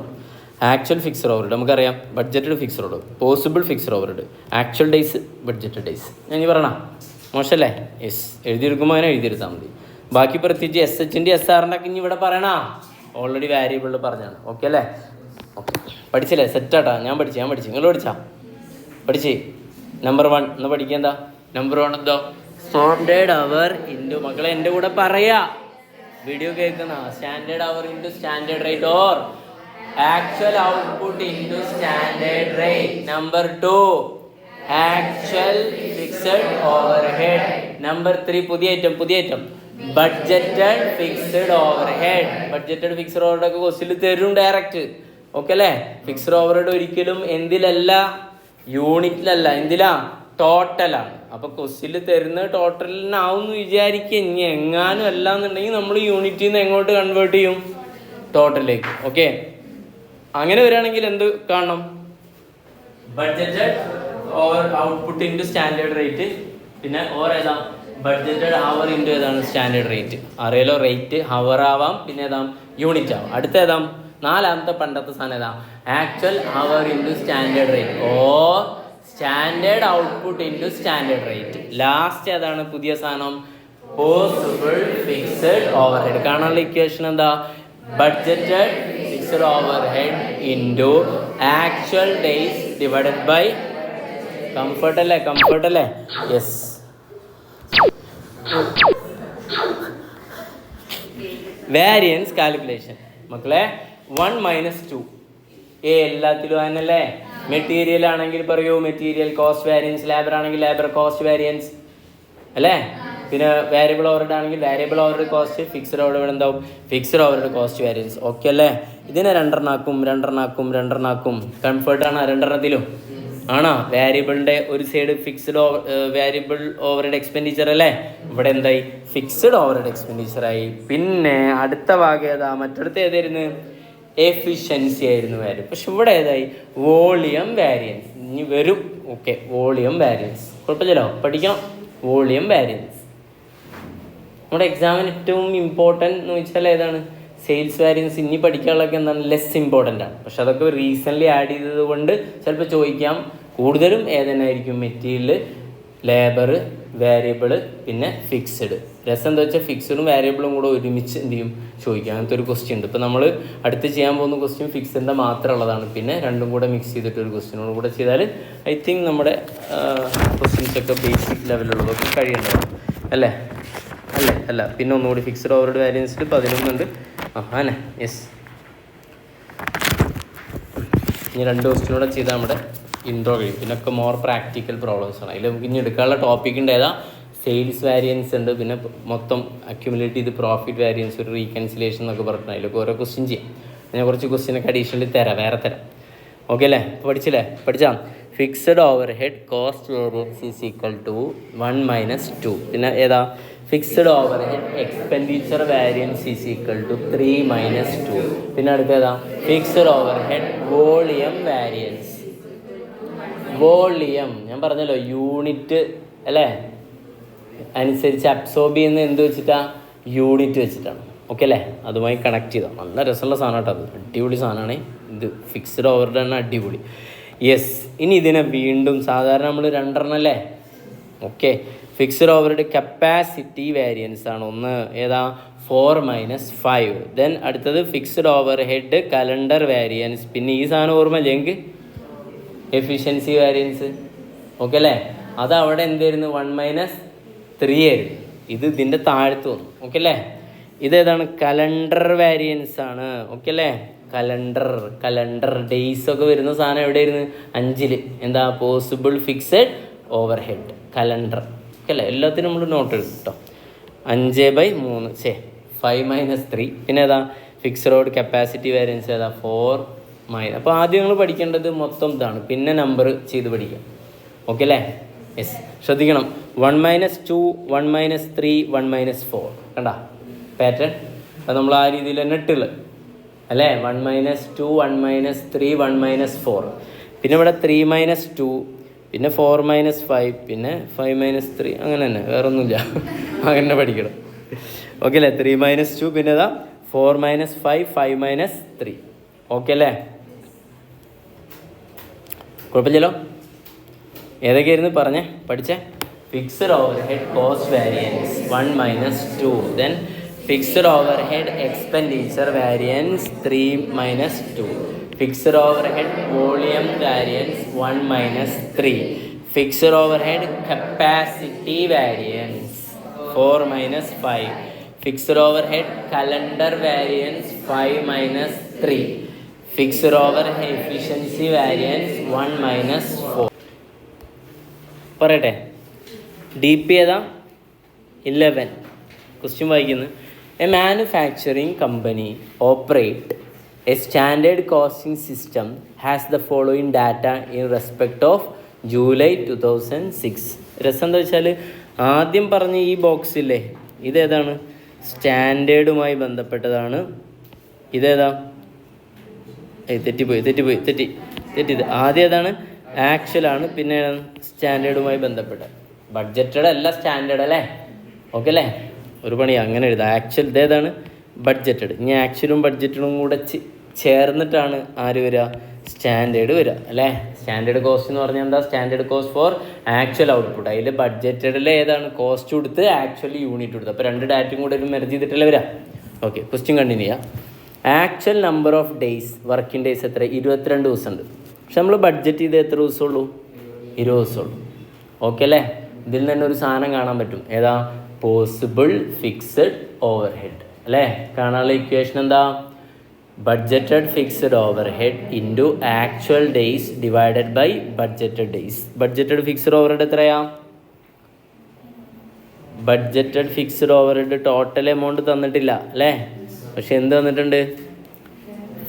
ആക്ച്വൽ ഫിക്സ്ഡ് ഓവർ ഹെഡ് നമുക്കറിയാം, budgeted fixed over, possible fixed overhead, actual days, budgeted days. ഞാൻ ഇനി പറയണ മോശമല്ലേ? യെസ്, എഴുതിയെടുക്കുമ്പോൾ അങ്ങനെ എഴുതിയെടുത്താൽ മതി. ബാക്കി പ്രത്യേകിച്ച് എസ് എച്ചിൻ്റെ എസ് ആറിൻ്റെ ഒക്കെ ഇനി ഇവിടെ പറയണ ഓൾറെഡി വാരിയബിളിൽ പറഞ്ഞാണ്. ഓക്കെ അല്ലേ? ഓക്കെ. പഠിച്ചില്ലേ? സെറ്റാട്ടാ. ഞാൻ പഠിച്ചു. നിങ്ങൾ പഠിച്ചേ. നമ്പർ 1 എന്ന് പഠിക്കുക. എന്താ നമ്പർ 1? എന്തോ സ്റ്റാൻഡേർഡ് അവർ ഇൻറ്റു, മക്കളെ എൻ്റെ കൂടെ പറയാ, വീഡിയോ കേൾക്കുന്ന, standard hour into standard rate or actual output into standard rate. Number 2 actual fixed over head. Number 3 പുതിയ item budgeted fixed over head. Budgeted fixed over head ഒക്കെ ക്വസ്റ്റ്യനിൽ തരും ഡയറക്റ്റ്. ഓക്കെ അല്ലേ? ഫിക്സഡ് ഓവർ ഹെഡ് ഒരിക്കലും എന്തിലല്ല, യൂണിറ്റിലല്ല, എന്തിലാ? ടോട്ടലാണ്. അപ്പോൾ ക്വസ്റ്റ്യനിൽ തരുന്നത് ടോട്ടലിനാവും എന്ന് വിചാരിക്കുക. ഇനി എങ്ങാനും അല്ല എന്നുണ്ടെങ്കിൽ നമ്മൾ യൂണിറ്റിൽ നിന്ന് എങ്ങോട്ട് കൺവേർട്ട് ചെയ്യും? ടോട്ടലിലേക്ക്. ഓക്കെ. അങ്ങനെ വരികയാണെങ്കിൽ എന്ത് കാണണം? Budgeted over output into standard rate, പിന്നെ ഓർ ഏതാ? ബഡ്ജറ്റഡ് ഹവർ ഇൻറ്റു ഏതാണ്? Standard rate. അറിയാലോ, റേറ്റ് ഹവർ ആവാം, പിന്നെ ഏതാ? യൂണിറ്റ് ആവാം. അടുത്ത ഏതാ? 4ാമത്തെ പണ്ടത്തെ സാധനം ഏതാ? Actual hour into standard rate or standard output into standard rate. Last ഏതാണ്? പുതിയ സാധനം പോസിബിൾ ഫിക്സഡ് ഓവർ ഹെഡ്. കാണാനുള്ള ഇക്വേഷൻ എന്താ? Budgeted fixed overhead into actual days divided by comfort അല്ലേ? യെസ്. വാരിയൻസ് കാൽക്കുലേഷൻ മക്കളെ 1 - 2 എല്ലാത്തിലും അതിനല്ലേ? മെറ്റീരിയൽ ആണെങ്കിൽ പറയൂ മെറ്റീരിയൽ കോസ്റ്റ് വാരിയൻസ്, ലേബർ ആണെങ്കിൽ ലേബർ കോസ്റ്റ് വാരിയൻസ് അല്ലേ? പിന്നെ വേരിയബിൾ ഓവർഹെഡ് ആണെങ്കിൽ variable overhead cost, fixed overhead എന്താവും? Fixed overhead cost variance. Okay അല്ലേ? ഇതിനെ രണ്ടെണ്ണാക്കും. കംഫർട്ടാണ് 2 ആണോ? വേരിയബിളിൻ്റെ ഒരു side fixed variable overhead expenditure അല്ലേ? ഇവിടെ എന്തായി? ഫിക്സഡ് ഓവർഹെഡ് എക്സ്പെൻഡിച്ചർ ആയി. പിന്നെ അടുത്ത ഭാഗം ഏതാ? മറ്റടുത്ത് ഏതായിരുന്നു? എഫിഷ്യൻസി ആയിരുന്നു വാല്യൂ. പക്ഷെ ഇവിടെ ഏതായി? Volume variance. ഇനി വരും. ഓക്കെ, വോളിയം വാരിയൻസ് കുഴപ്പമില്ലല്ലോ, പഠിക്കണം. വോളിയം വാരിയൻസ് നമ്മുടെ എക്സാമിന് ഏറ്റവും ഇമ്പോർട്ടൻ്റ് എന്ന് വെച്ചാൽ ഏതാണ്? Sales variance. ഇനി പഠിക്കാനുള്ളതൊക്കെ എന്താണ്? ലെസ് ഇമ്പോർട്ടൻ്റ് ആണ്. പക്ഷെ അതൊക്കെ റീസെൻ്റ്ലി ആഡ് ചെയ്തത് കൊണ്ട് ചിലപ്പോൾ ചോദിക്കാം. കൂടുതലും ഏതെന്നായിരിക്കും? മെറ്റീരിയൽ, ലേബർ, വേരിയബിൾ, പിന്നെ ഫിക്സഡ്. രസം എന്താ വെച്ചാൽ ഫിക്സഡും വേരിയബിളും കൂടെ ഒരുമിച്ച് എന്ത് ചെയ്യും? ചോദിക്കാം. അങ്ങനത്തെ ഒരു ക്വസ്റ്റ്യൻ ഉണ്ട്. ഇപ്പോൾ നമ്മൾ അടുത്ത് ചെയ്യാൻ പോകുന്ന ക്വസ്റ്റ്യൻ ഫിക്സഡിൻ്റെ മാത്രമുള്ളതാണ്. പിന്നെ രണ്ടും കൂടെ മിക്സ് ചെയ്തിട്ട് ഒരു ക്വസ്റ്റ്യനോട് കൂടെ ചെയ്താൽ ഐ തിങ്ക് നമ്മുടെ ക്വസ്റ്റ്യൻസൊക്കെ ബേസിക് ലെവലുള്ളതൊക്കെ കഴിയേണ്ടതാണ് അല്ലേ? അല്ല പിന്നെ ഒന്നുകൂടി ഫിക്സഡ് ഓവർഹെഡ് വാരിയൻസിൽ 11 ഉണ്ട്. ആനെ യെസ്. ഇനി 2 ക്വസ്റ്റ്യനൂടെ ചെയ്താൽ നമ്മുടെ ഇൻട്രോ കഴിയും. പിന്നൊക്കെ മോർ പ്രാക്ടിക്കൽ പ്രോബ്ലംസ് ആണ്. അതിൽ നമുക്ക് ഇനി എടുക്കാനുള്ള ടോപ്പിക്കിൻ്റെ ഏതാ? സെയിൽസ് വാരിയൻസ് ഉണ്ട്, പിന്നെ മൊത്തം അക്യുമുലേറ്റ് ചെയ്ത് പ്രോഫിറ്റ് വാരിയൻസ്, ഒരു റീകൺസിലേഷൻ എന്നൊക്കെ പറഞ്ഞിട്ട് അതിലൊക്കെ ഓരോ ക്വസ്റ്റ്യൻ ചെയ്യാം. ഞാൻ കുറച്ച് ക്വസ്റ്റ്യനൊക്കെ അഡീഷണലി വേറെ തരാം. ഓക്കെ അല്ലേ? പഠിച്ചാൽ fixed overhead cost variance is equal to 1 - 2. പിന്നെ ഏതാ? Fixed overhead expenditure variance is equal to 3 - 2. പിന്നെ അടുത്ത ഏതാ? Fixed overhead volume variance. Volume ഞാൻ പറഞ്ഞല്ലോ, യൂണിറ്റ് അല്ലേ അനുസരിച്ച് അബ്സോർബ് ചെയ്യുന്ന എന്ത് വെച്ചിട്ടാണ്? യൂണിറ്റ് വെച്ചിട്ടാണ്. ഓക്കെ അല്ലേ? അതുമായി കണക്ട് ചെയ്താൽ നല്ല രസമുള്ള സാധനം കേട്ടോ. അത് അടിപൊളി സാധനമാണ് ഇത്. ഫിക്സഡ് ഓവർ തന്നെ അടിപൊളി. യെസ്. ഇനി ഇതിനെ വീണ്ടും സാധാരണ നമ്മൾ 2 അല്ലേ? Okay. Fixed overhead capacity variance ആണ് ഒന്ന്. ഏതാ? 4 - 5. ദെൻ അടുത്തത് fixed over head calendar variance. പിന്നെ ഈ സാധനം ഓർമ്മയില്ലേ എനിക്ക്? Efficiency variance. ഓക്കെ അല്ലേ? അത് അവിടെ എന്തായിരുന്നു? 1-3 ആയിരുന്നു. ഇത് ഇതിൻ്റെ താഴത്ത് വന്നു. ഓക്കെ അല്ലേ? ഇതേതാണ്? കലണ്ടർ വാരിയൻസ് ആണ്. ഓക്കെ അല്ലേ? കലണ്ടർ ഡേയ്സ് ഒക്കെ വരുന്ന സാധനം എവിടെയായിരുന്നു? 5. എന്താ? Possible fixed over head calendar. Okay അല്ലേ? എല്ലാത്തിനും നമ്മൾ നോട്ട് എഴുതും കേട്ടോ. 5/3 5-3. പിന്നെ ഏതാ? ഫിക്സഡ് റോഡ് കപ്പാസിറ്റി വാരിയൻസ് ഏതാ? 4-. അപ്പോൾ ആദ്യം നിങ്ങൾ പഠിക്കേണ്ടത് മൊത്തം ഇതാണ്, പിന്നെ നമ്പർ ചെയ്ത് പഠിക്കാം. ഓക്കെ അല്ലേ? യെസ്, ശ്രദ്ധിക്കണം. 1-2 1-3 1-4 കണ്ട പാറ്റേൺ. അത് നമ്മൾ ആ രീതിയിൽ തന്നെ ഇട്ടുള്ളത് അല്ലേ? 1-2 1-3 1-4. പിന്നെ ഇവിടെ 3-2, പിന്നെ 4-5, പിന്നെ 5-3. അങ്ങനെ തന്നെ, വേറെ ഒന്നുമില്ല. അങ്ങനെ പഠിക്കണം. ഓക്കെ അല്ലേ? 3-2, പിന്നെ ഏതാ? 4-5 5-3. ഓക്കെ അല്ലേ? കുഴപ്പമില്ലല്ലോ. ഏതൊക്കെയായിരുന്നു പറഞ്ഞേ പഠിച്ചേ? Fixed overhead cost variance 1-2, then fixed overhead expenditure variance 3-2, fixed overhead volume variance 1-3, fixed over head capacity variance 4-5, fixed over head calendar variance 5-3, fixed overhead efficiency variance 1-4. പറയട്ടെ? D P ഏതാ? 11. Question വായിക്കുന്നു. A manufacturing company operate A standard costing system has the following data in respect of July 2006. രസം എന്താ വെച്ചാൽ ആദ്യം പറഞ്ഞ ഈ ബോക്സില്ലേ, ഇതേതാണ്? സ്റ്റാൻഡേർഡുമായി ബന്ധപ്പെട്ടതാണ്. ഇതേതാ? തെറ്റിയത്. ആദ്യം ഏതാണ്? ആക്ച്വലാണ്. പിന്നെ സ്റ്റാൻഡേർഡുമായി ബന്ധപ്പെട്ട. ബഡ്ജറ്റഡ് അല്ല സ്റ്റാൻഡേർഡ് അല്ലേ? ഓക്കെ അല്ലേ? ഒരു പണി അങ്ങനെ എഴുതാം. ആക്ച്വൽ ഇതേതാണ്? ബഡ്ജറ്റഡ്. ഇനി ആക്ച്വലും ബഡ്ജറ്റും കൂടെ ചേർന്നിട്ടാണ് ആര് വരിക? സ്റ്റാൻഡേർഡ് വരിക അല്ലേ? സ്റ്റാൻഡേർഡ് കോസ്റ്റ് എന്ന് പറഞ്ഞാൽ എന്താ? Standard cost for actual output. അതിൽ ബഡ്ജറ്റഡിലെ ഏതാണ്? കോസ്റ്റ് കൊടുത്ത് ആക്ച്വലി യൂണിറ്റ് കൊടുത്ത്. അപ്പോൾ 2 ഡാറ്റയും കൂടെ ഒരു മെർജ് ചെയ്തിട്ടല്ലേ വരിക. ഓക്കെ, ക്വസ്റ്റ്യൻ കണ്ടിന്യൂ ചെയ്യാം. Actual number of days, working days എത്ര? 22 ദിവസമുണ്ട്. പക്ഷെ നമ്മൾ ബഡ്ജറ്റ് ചെയ്ത് എത്ര ദിവസമുള്ളൂ? 20 ദിവസമുള്ളൂ. ഓക്കെ അല്ലേ? ഇതിൽ തന്നെ ഒരു സാധനം കാണാൻ പറ്റും. ഏതാ? പോസിബിൾ ഫിക്സഡ് ഓവർ ഹെഡ് അല്ലേ? കാണാനുള്ള ഇക്വേഷൻ എന്താ? Budgeted fixed overhead into actual days divided by budgeted days. Budgeted fixed overhead എത്രയാ? Budgeted fixed overhead total amount തന്നിട്ടില്ല അല്ലേ? പക്ഷെ എന്ത് തന്നിട്ടുണ്ട്?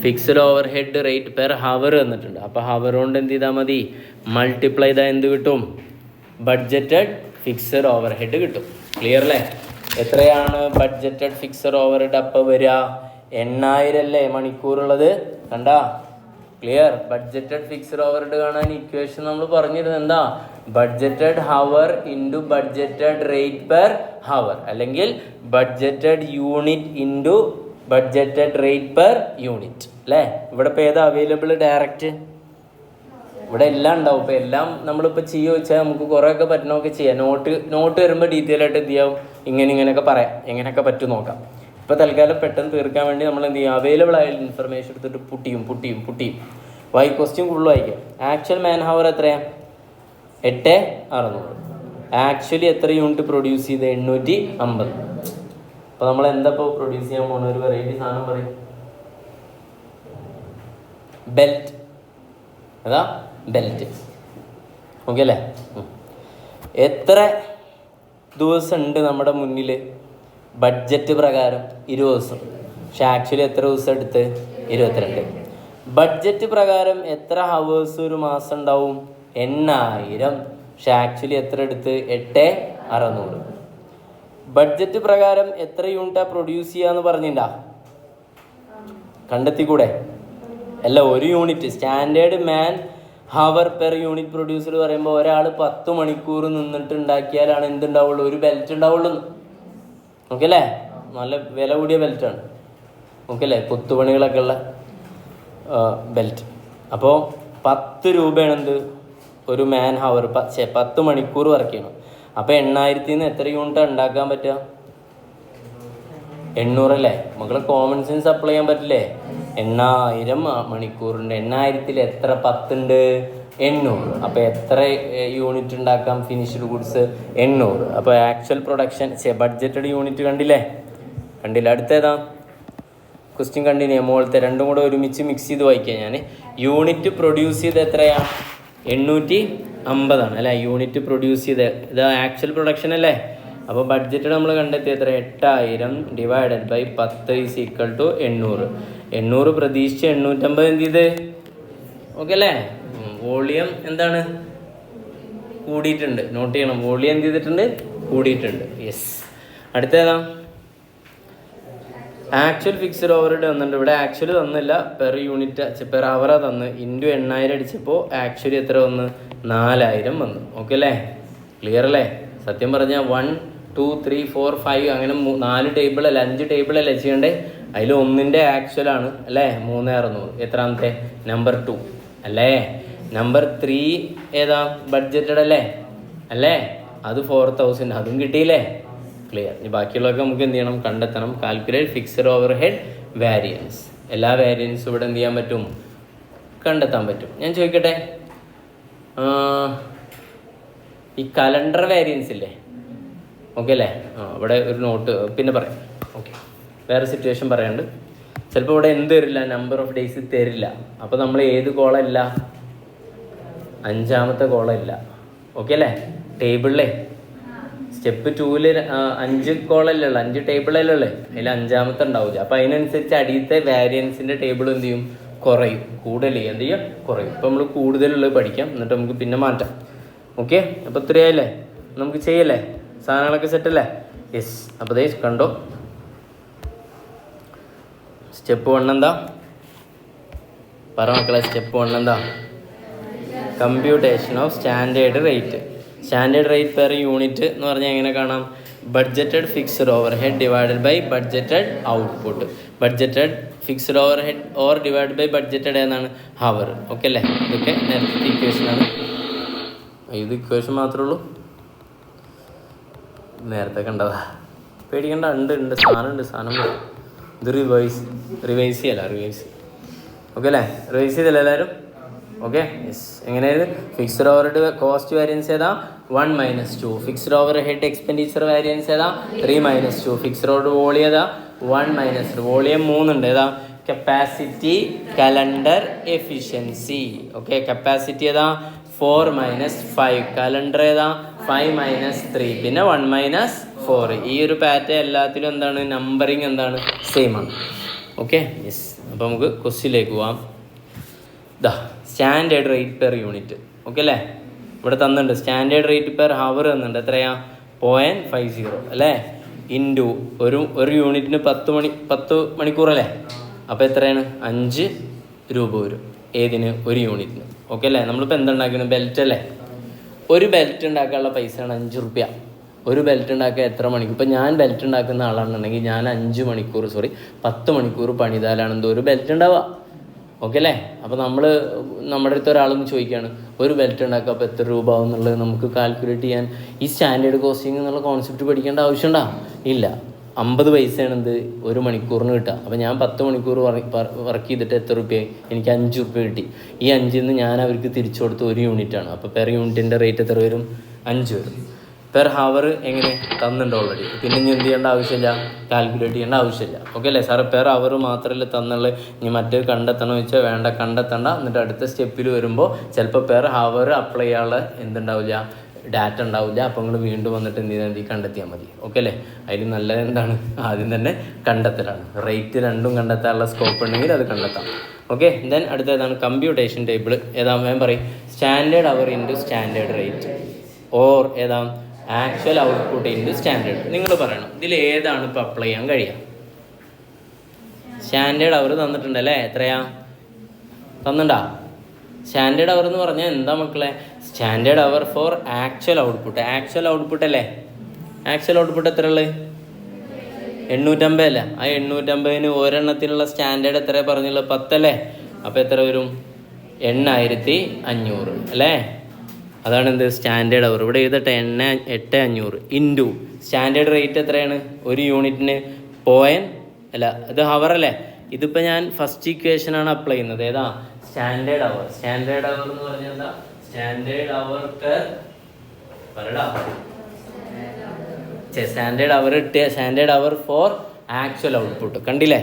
Fixed overhead rate per hour തന്നിട്ടുണ്ട്. അപ്പോൾ ഹവർ കൊണ്ട് എന്ത് ചെയ്താൽ മതി? മൾട്ടിപ്ലൈ ചെയ്താൽ എന്ത് കിട്ടും? ബഡ്ജറ്റഡ് ഫിക്സഡ് ഓവർ ഹെഡ് കിട്ടും. ക്ലിയർ അല്ലേ? എത്രയാണ് ബഡ്ജറ്റഡ് ഫിക്സഡ് ഓവർ ഹെഡ് അപ്പോൾ വരിക? 8000 അല്ലേ മണിക്കൂറുള്ളത്? കണ്ടാ? Clear? Budgeted fixed overhead കാണാൻ ഇക്വേഷൻ നമ്മൾ പറഞ്ഞിരുന്നത് എന്താ? Budgeted hour into budgeted rate per hour, അല്ലെങ്കിൽ budgeted unit into budgeted rate per unit അല്ലേ? ഇവിടെ ഇപ്പോൾ ഏതാ അവൈലബിൾ? ഡയറക്റ്റ്. ഇവിടെ എല്ലാം ഉണ്ടാവും. ഇപ്പോൾ എല്ലാം നമ്മളിപ്പോൾ ചെയ്യുക വെച്ചാൽ നമുക്ക് കുറേയൊക്കെ പറ്റണമൊക്കെ ചെയ്യാം. നോട്ട് വരുമ്പോൾ ഡീറ്റെയിൽ ആയിട്ട് എന്ത് ചെയ്യാവും? ഇങ്ങനെയൊക്കെ പറയാം, എങ്ങനെയൊക്കെ പറ്റും നോക്കാം. ഇപ്പോൾ തൽക്കാലം പെട്ടെന്ന് തീർക്കാൻ വേണ്ടി നമ്മൾ എന്ത് ചെയ്യും? അവൈലബിൾ ആയ ഇൻഫർമേഷൻ എടുത്തിട്ട് പുട്ടിയും. ക്വസ്റ്റ്യൻ ഫുള്ള് വായിക്കാം. ആക്ച്വൽ മാൻ ഹവർ എത്രയാണ്? 8,600. ആക്ച്വലി എത്ര യൂണിറ്റ് പ്രൊഡ്യൂസ് ചെയ്ത്? 850. അപ്പോൾ നമ്മൾ എന്താ ഇപ്പോൾ പ്രൊഡ്യൂസ് ചെയ്യാൻ പോകുന്ന? ഒരു വെറൈറ്റി സാധനം പറയും. ബെൽറ്റ്. അതാ ബെൽറ്റ്. ഓക്കെ അല്ലേ? എത്ര ദിവസം ഉണ്ട് നമ്മുടെ മുന്നിൽ? ബഡ്ജറ്റ് പ്രകാരം 20 ദിവസം. പക്ഷെ ആക്ച്വലി എത്ര ദിവസം എടുത്ത്? 22. ബഡ്ജറ്റ് പ്രകാരം എത്ര ഹവേഴ്സ് ഒരു മാസം ഉണ്ടാവും? 8000. പക്ഷെ ആക്ച്വലി എത്ര എടുത്ത്? 8,600. ബഡ്ജറ്റ് പ്രകാരം എത്ര യൂണിറ്റാണ് പ്രൊഡ്യൂസ് ചെയ്യാന്ന് പറഞ്ഞിട്ടുണ്ടാ? കണ്ടെത്തിക്കൂടെ? അല്ല, ഒരു യൂണിറ്റ് സ്റ്റാൻഡേർഡ് മാൻ ഹവർ പെർ യൂണിറ്റ് പ്രൊഡ്യൂസർ പറയുമ്പോൾ ഒരാൾ 10 മണിക്കൂർ നിന്നിട്ട് ഉണ്ടാക്കിയാലാണ് എന്തുണ്ടാവുള്ളൂ? ഒരു ബെൽറ്റ് ഉണ്ടാവുള്ളൂ. ഓക്കെ അല്ലേ? നല്ല വില കൂടിയ ബെൽറ്റാണ്. ഓക്കെ അല്ലേ? കൊത്തുപണികളൊക്കെ ഉള്ള ബെൽറ്റ്. അപ്പോൾ 10 രൂപയാണ് എന്ത്? ഒരു മാൻ ഹവർ 10 മണിക്കൂർ വർക്ക് ചെയ്യണം. അപ്പോൾ 8000 എത്ര യൂണിറ്റാണ് ഉണ്ടാക്കാൻ പറ്റുക? 800 അല്ലേ? മക്കളെ കോമൺ സെൻസ് അപ്ലൈ ചെയ്യാൻ പറ്റില്ലേ? 8000 മണിക്കൂറുണ്ട്. 8000 എത്ര 10 ഉണ്ട്? 800. അപ്പോൾ എത്ര യൂണിറ്റ് ഉണ്ടാക്കാം ഫിനിഷ്ഡ് ഗുഡ്സ്? 800. അപ്പോൾ ആക്ച്വൽ പ്രൊഡക്ഷൻ ബഡ്ജറ്റഡ് യൂണിറ്റ് കണ്ടില്ല. അടുത്തേതാ ക്വസ്റ്റ്യൻ കണ്ടിന്യൂ. മുകളിലത്തെ രണ്ടും കൂടെ ഒരുമിച്ച് മിക്സ് ചെയ്ത് വായിക്കാം ഞാൻ. യൂണിറ്റ് പ്രൊഡ്യൂസ് ചെയ്ത് എത്രയാണ്? 850 അല്ലേ യൂണിറ്റ് പ്രൊഡ്യൂസ് ചെയ്ത്. ഇത് ആക്ച്വൽ പ്രൊഡക്ഷൻ അല്ലേ. അപ്പോൾ ബഡ്ജറ്റ് നമ്മൾ കണ്ടെത്തി എത്ര? 8000 divided by 10 is equal to 800. 800 പ്രതീക്ഷിച്ച് 850 എന്ത് ചെയ്ത്? ഓക്കെ അല്ലേ. വോളിയം എന്താണ്? കൂടിയിട്ടുണ്ട്. നോട്ട് ചെയ്യണം. വോളിയം എന്ത് ചെയ്തിട്ടുണ്ട്? കൂടിയിട്ടുണ്ട്. യെസ്. അടുത്തേതാ? ആക്ച്വൽ ഫിക്സഡ് ഓവർഹെഡ് വന്നിട്ടുണ്ട്. ഇവിടെ ആക്ച്വൽ തന്നില്ല, പെർ യൂണിറ്റ് പെർ അവറാ തന്ന്. ഇൻറ്റു 8000 അടിച്ചപ്പോൾ ആക്ച്വലി എത്ര വന്ന്? 4000 വന്നു. ഓക്കെ അല്ലേ. ക്ലിയർ അല്ലേ? സത്യം പറഞ്ഞാൽ 1 2 3 4 5 അങ്ങനെ 4 ടേബിൾ അല്ല 5 ടേബിൾ അല്ലേ ചെയ്യണ്ടേ? അതിൽ ഒന്നിൻ്റെ ആക്ച്വലാണ് അല്ലേ 3600. എത്രാമത്തെ? നമ്പർ 2 അല്ലേ. നമ്പർ 3 ഏതാ? ബഡ്ജറ്റഡ് അല്ലേ. അത് 4000. അതും കിട്ടിയില്ലേ. ക്ലിയർ. ഇനി ബാക്കിയുള്ളതൊക്കെ നമുക്ക് എന്ത് ചെയ്യണം? കണ്ടെത്തണം. Calculate fixed over head variance. എല്ലാ വാരിയൻസും ഇവിടെ എന്ത് ചെയ്യാൻ പറ്റും? കണ്ടെത്താൻ പറ്റും. ഞാൻ ചോദിക്കട്ടെ, ഈ കലണ്ടർ വാരിയൻസ് ഇല്ലേ? ഓക്കെ അല്ലേ. ഇവിടെ ഒരു നോട്ട് പിന്നെ പറയാം. ഓക്കെ, വേറെ സിറ്റുവേഷൻ പറയാണ്ട്. ചിലപ്പോൾ ഇവിടെ എന്ത് തരില്ല? നമ്പർ ഓഫ് ഡേയ്സ് തരില്ല. അപ്പോൾ നമ്മൾ ഏത് കോളമില്ല? 5ാമത്തെ കോളമില്ല. ഓക്കെ അല്ലേ. ടേബിളിലെ സ്റ്റെപ്പ് 2-ൽ 5 കോളല്ലേ ഉള്ളു, 5 ടേബിളല്ലേ ഉള്ളു. അതിൽ 5ാമത്തെ ഉണ്ടാവില്ല. അപ്പോൾ അതിനനുസരിച്ച് അടിയത്തെ വാരിയൻസിൻ്റെ ടേബിൾ എന്ത് ചെയ്യും? കുറയും. കൂടുതൽ എന്ത് ചെയ്യും? കുറയും. ഇപ്പോൾ നമ്മൾ കൂടുതലുള്ളത് പഠിക്കാം, എന്നിട്ട് നമുക്ക് പിന്നെ മാറ്റാം. ഓക്കെ, അപ്പോൾ ഇത്രയായില്ലേ? നമുക്ക് ചെയ്യല്ലേ? സാധനങ്ങളൊക്കെ സെറ്റല്ലേ? യെസ്. അപ്പോൾ ദേ കണ്ടോ, സ്റ്റെപ്പ് 1 എന്താ? പറ മക്കളെ. സ്റ്റെപ്പ് 1 എന്താ? Computation of standard rate. Standard rate per unit എന്ന് പറഞ്ഞാൽ എങ്ങനെ കാണാം? Budgeted fixed overhead divided by budgeted output. Budgeted fixed overhead or divide by budgeted എന്നാണ് ഹവർ. ഓക്കെ അല്ലേ. ഇതൊക്കെ നേരത്തെ ഇക്വേഷനാണ്. ഇത് ഇക്വേഷൻ മാത്രമേ ഉള്ളൂ, നേരത്തെ കണ്ടതാ. പേടിക്കണ്ട. ഉണ്ട് സാധനം. ഇത് റിവൈസ് ചെയ്യല്ല. ഓക്കെ അല്ലേ. റിവൈസ് ചെയ്തല്ലേ എല്ലാവരും? ഓക്കെ. യെസ്. എങ്ങനെയായത്? Fixed overhead cost variance ഏതാ? 1 - 2. Fixed overhead expenditure variance ഏതാ? 3 - 2. ഫിക്സഡ് ഓവർ വോളിയം ഏതാ? 1 - 2. വോളിയം 3 ഉണ്ട്. ഏതാ? Capacity, calendar, efficiency. Okay. Capacity ഏതാ? 4 - 5. കലണ്ടർ ഏതാ? 5 - 3. പിന്നെ 1 - 4. ഈ ഒരു പാറ്റേൺ എല്ലാത്തിലും എന്താണ്? നമ്പറിങ് എന്താണ്? സെയിം ആണ്. ഓക്കെ. യെസ്. അപ്പോൾ നമുക്ക് ക്വസ്റ്റ്യനിലേക്ക് പോവാം. Standard rate per unit. Okay അല്ലേ. ഇവിടെ തന്നിട്ടുണ്ട് സ്റ്റാൻഡേർഡ് റേറ്റ് പെർ ഹവർ തന്നിട്ടുണ്ട്. എത്രയാ? 0.50 അല്ലേ. ഇൻറ്റു ഒരു യൂണിറ്റിന് 10 മണിക്കൂറല്ലേ. അപ്പോൾ എത്രയാണ്? 5 രൂപ വരും. ഏതിന്? ഒരു യൂണിറ്റിന്. ഓക്കെ അല്ലേ. നമ്മളിപ്പോൾ എന്താ ഉണ്ടാക്കുന്നത്? ബെൽറ്റ് അല്ലേ. ഒരു ബെൽറ്റ് ഉണ്ടാക്കാനുള്ള പൈസയാണ് 5 റുപ്യ. ഒരു ബെൽറ്റ് ഉണ്ടാക്കുക എത്ര മണിക്കൂർ? ഇപ്പം ഞാൻ ബെൽറ്റ് ഉണ്ടാക്കുന്ന ആളാണെന്നുണ്ടെങ്കിൽ ഞാൻ 10 മണിക്കൂർ പണിതാലാണ് എന്തോ ഒരു ബെൽറ്റ് ഉണ്ടാവുക. ഓക്കെ അല്ലേ. അപ്പോൾ നമ്മുടെ അടുത്ത് ഒരാളൊന്ന് ചോദിക്കുകയാണ് ഒരു ബെൽറ്റ് ഉണ്ടാക്കുക അപ്പോൾ എത്ര രൂപ ആവും എന്നുള്ളത് നമുക്ക് കാൽക്കുലേറ്റ് ചെയ്യാൻ ഈ സ്റ്റാൻഡേർഡ് കോസ്റ്റിംഗ് എന്നുള്ള കോൺസെപ്റ്റ് പഠിക്കേണ്ട ആവശ്യമുണ്ടോ? ഇല്ല. 50 പൈസയാണ് എന്ത് ഒരു മണിക്കൂറിന് കിട്ടുക. അപ്പോൾ ഞാൻ 10 മണിക്കൂർ വർക്ക് ചെയ്തിട്ട് എത്ര രൂപയായി? എനിക്ക് 5 രൂപ കിട്ടി. ഈ 5ൽ നിന്ന് ഞാൻ അവർക്ക് തിരിച്ചു കൊടുത്ത ഒരു യൂണിറ്റാണ്. അപ്പോൾ പെർ യൂണിറ്റിൻ്റെ റേറ്റ് എത്ര വരും? 5 വരും. പെർ ഹവർ എങ്ങനെ തന്നിട്ടുണ്ട് ഓൾറെഡി. പിന്നെ ഇനി എന്ത് ചെയ്യേണ്ട ആവശ്യമില്ല? കാൽക്കുലേറ്റ് ചെയ്യേണ്ട ആവശ്യമില്ല. ഓക്കെ അല്ലേ. സാറ് പെർ ഹവർ മാത്രമല്ല തന്നുള്ളത്. ഇനി മറ്റേ കണ്ടെത്തണമെന്ന് വെച്ചാൽ വേണ്ട, കണ്ടെത്തണ്ട. എന്നിട്ട് അടുത്ത സ്റ്റെപ്പിൽ വരുമ്പോൾ ചിലപ്പോൾ പെർ ഹവർ അപ്ലൈ ചെയ്യാനുള്ള എന്തുണ്ടാവില്ല? ഡാറ്റ ഉണ്ടാവില്ല. അപ്പോൾ നിങ്ങൾ വീണ്ടും വന്നിട്ട് എന്ത് ചെയ്താൽ കണ്ടെത്തിയാൽ മതി. ഓക്കെ അല്ലേ. അതിൽ നല്ലത് എന്താണ്? ആദ്യം തന്നെ കണ്ടെത്തലാണ്. റേറ്റ് രണ്ടും കണ്ടെത്താനുള്ള സ്കോപ്പ് ഉണ്ടെങ്കിൽ അത് കണ്ടെത്താം. ഓക്കെ. ദെൻ അടുത്തതാണ് കമ്പ്യൂട്ടേഷൻ ടേബിൾ. ഏതാ? ഞാൻ പറയും standard hour into standard rate or ഏതാ? Actual output into standard. നിങ്ങൾ പറയണം ഇതിൽ ഏതാണ് ഇപ്പോൾ അപ്ലൈ ചെയ്യാൻ കഴിയുക? സ്റ്റാൻഡേർഡ് അവർ തന്നിട്ടുണ്ടല്ലേ. എത്രയാ തന്നിട്ടുണ്ടാ? സ്റ്റാൻഡേർഡ് അവർ എന്ന് പറഞ്ഞാൽ എന്താ മക്കളെ? Standard hour for actual output. Actual output അല്ലേ. ആക്ച്വൽ ഔട്ട്പുട്ട് എത്ര ഉള്ളത്? 850 അല്ലേ. ആ 850-ന് ഒരെണ്ണത്തിനുള്ള സ്റ്റാൻഡേർഡ് എത്ര പറഞ്ഞുള്ളത്? 10 അല്ലേ. അപ്പോൾ എത്ര വരും? 8500 അല്ലേ. അതാണ് എന്ത്? സ്റ്റാൻഡേർഡ് അവർ. ഇവിടെ എഴുതട്ടെ 8500 ഇൻറ്റു സ്റ്റാൻഡേർഡ് റേറ്റ് എത്രയാണ്? ഒരു യൂണിറ്റിന് ഇത് ഹവർ അല്ലേ. ഇതിപ്പോൾ ഞാൻ ഫസ്റ്റ് ഇക്വേഷനാണ് അപ്ലൈ ചെയ്യുന്നത്. ഏതാ? സ്റ്റാൻഡേർഡ് അവർ. സ്റ്റാൻഡേർഡ് അവർ എന്ന് പറഞ്ഞാൽ എന്താ? സ്റ്റാൻഡേർഡ് അവർ പെർ പറയടാ. സ്റ്റാൻഡേർഡ് അവർ ഇട്ട് standard hour for actual output. കണ്ടില്ലേ?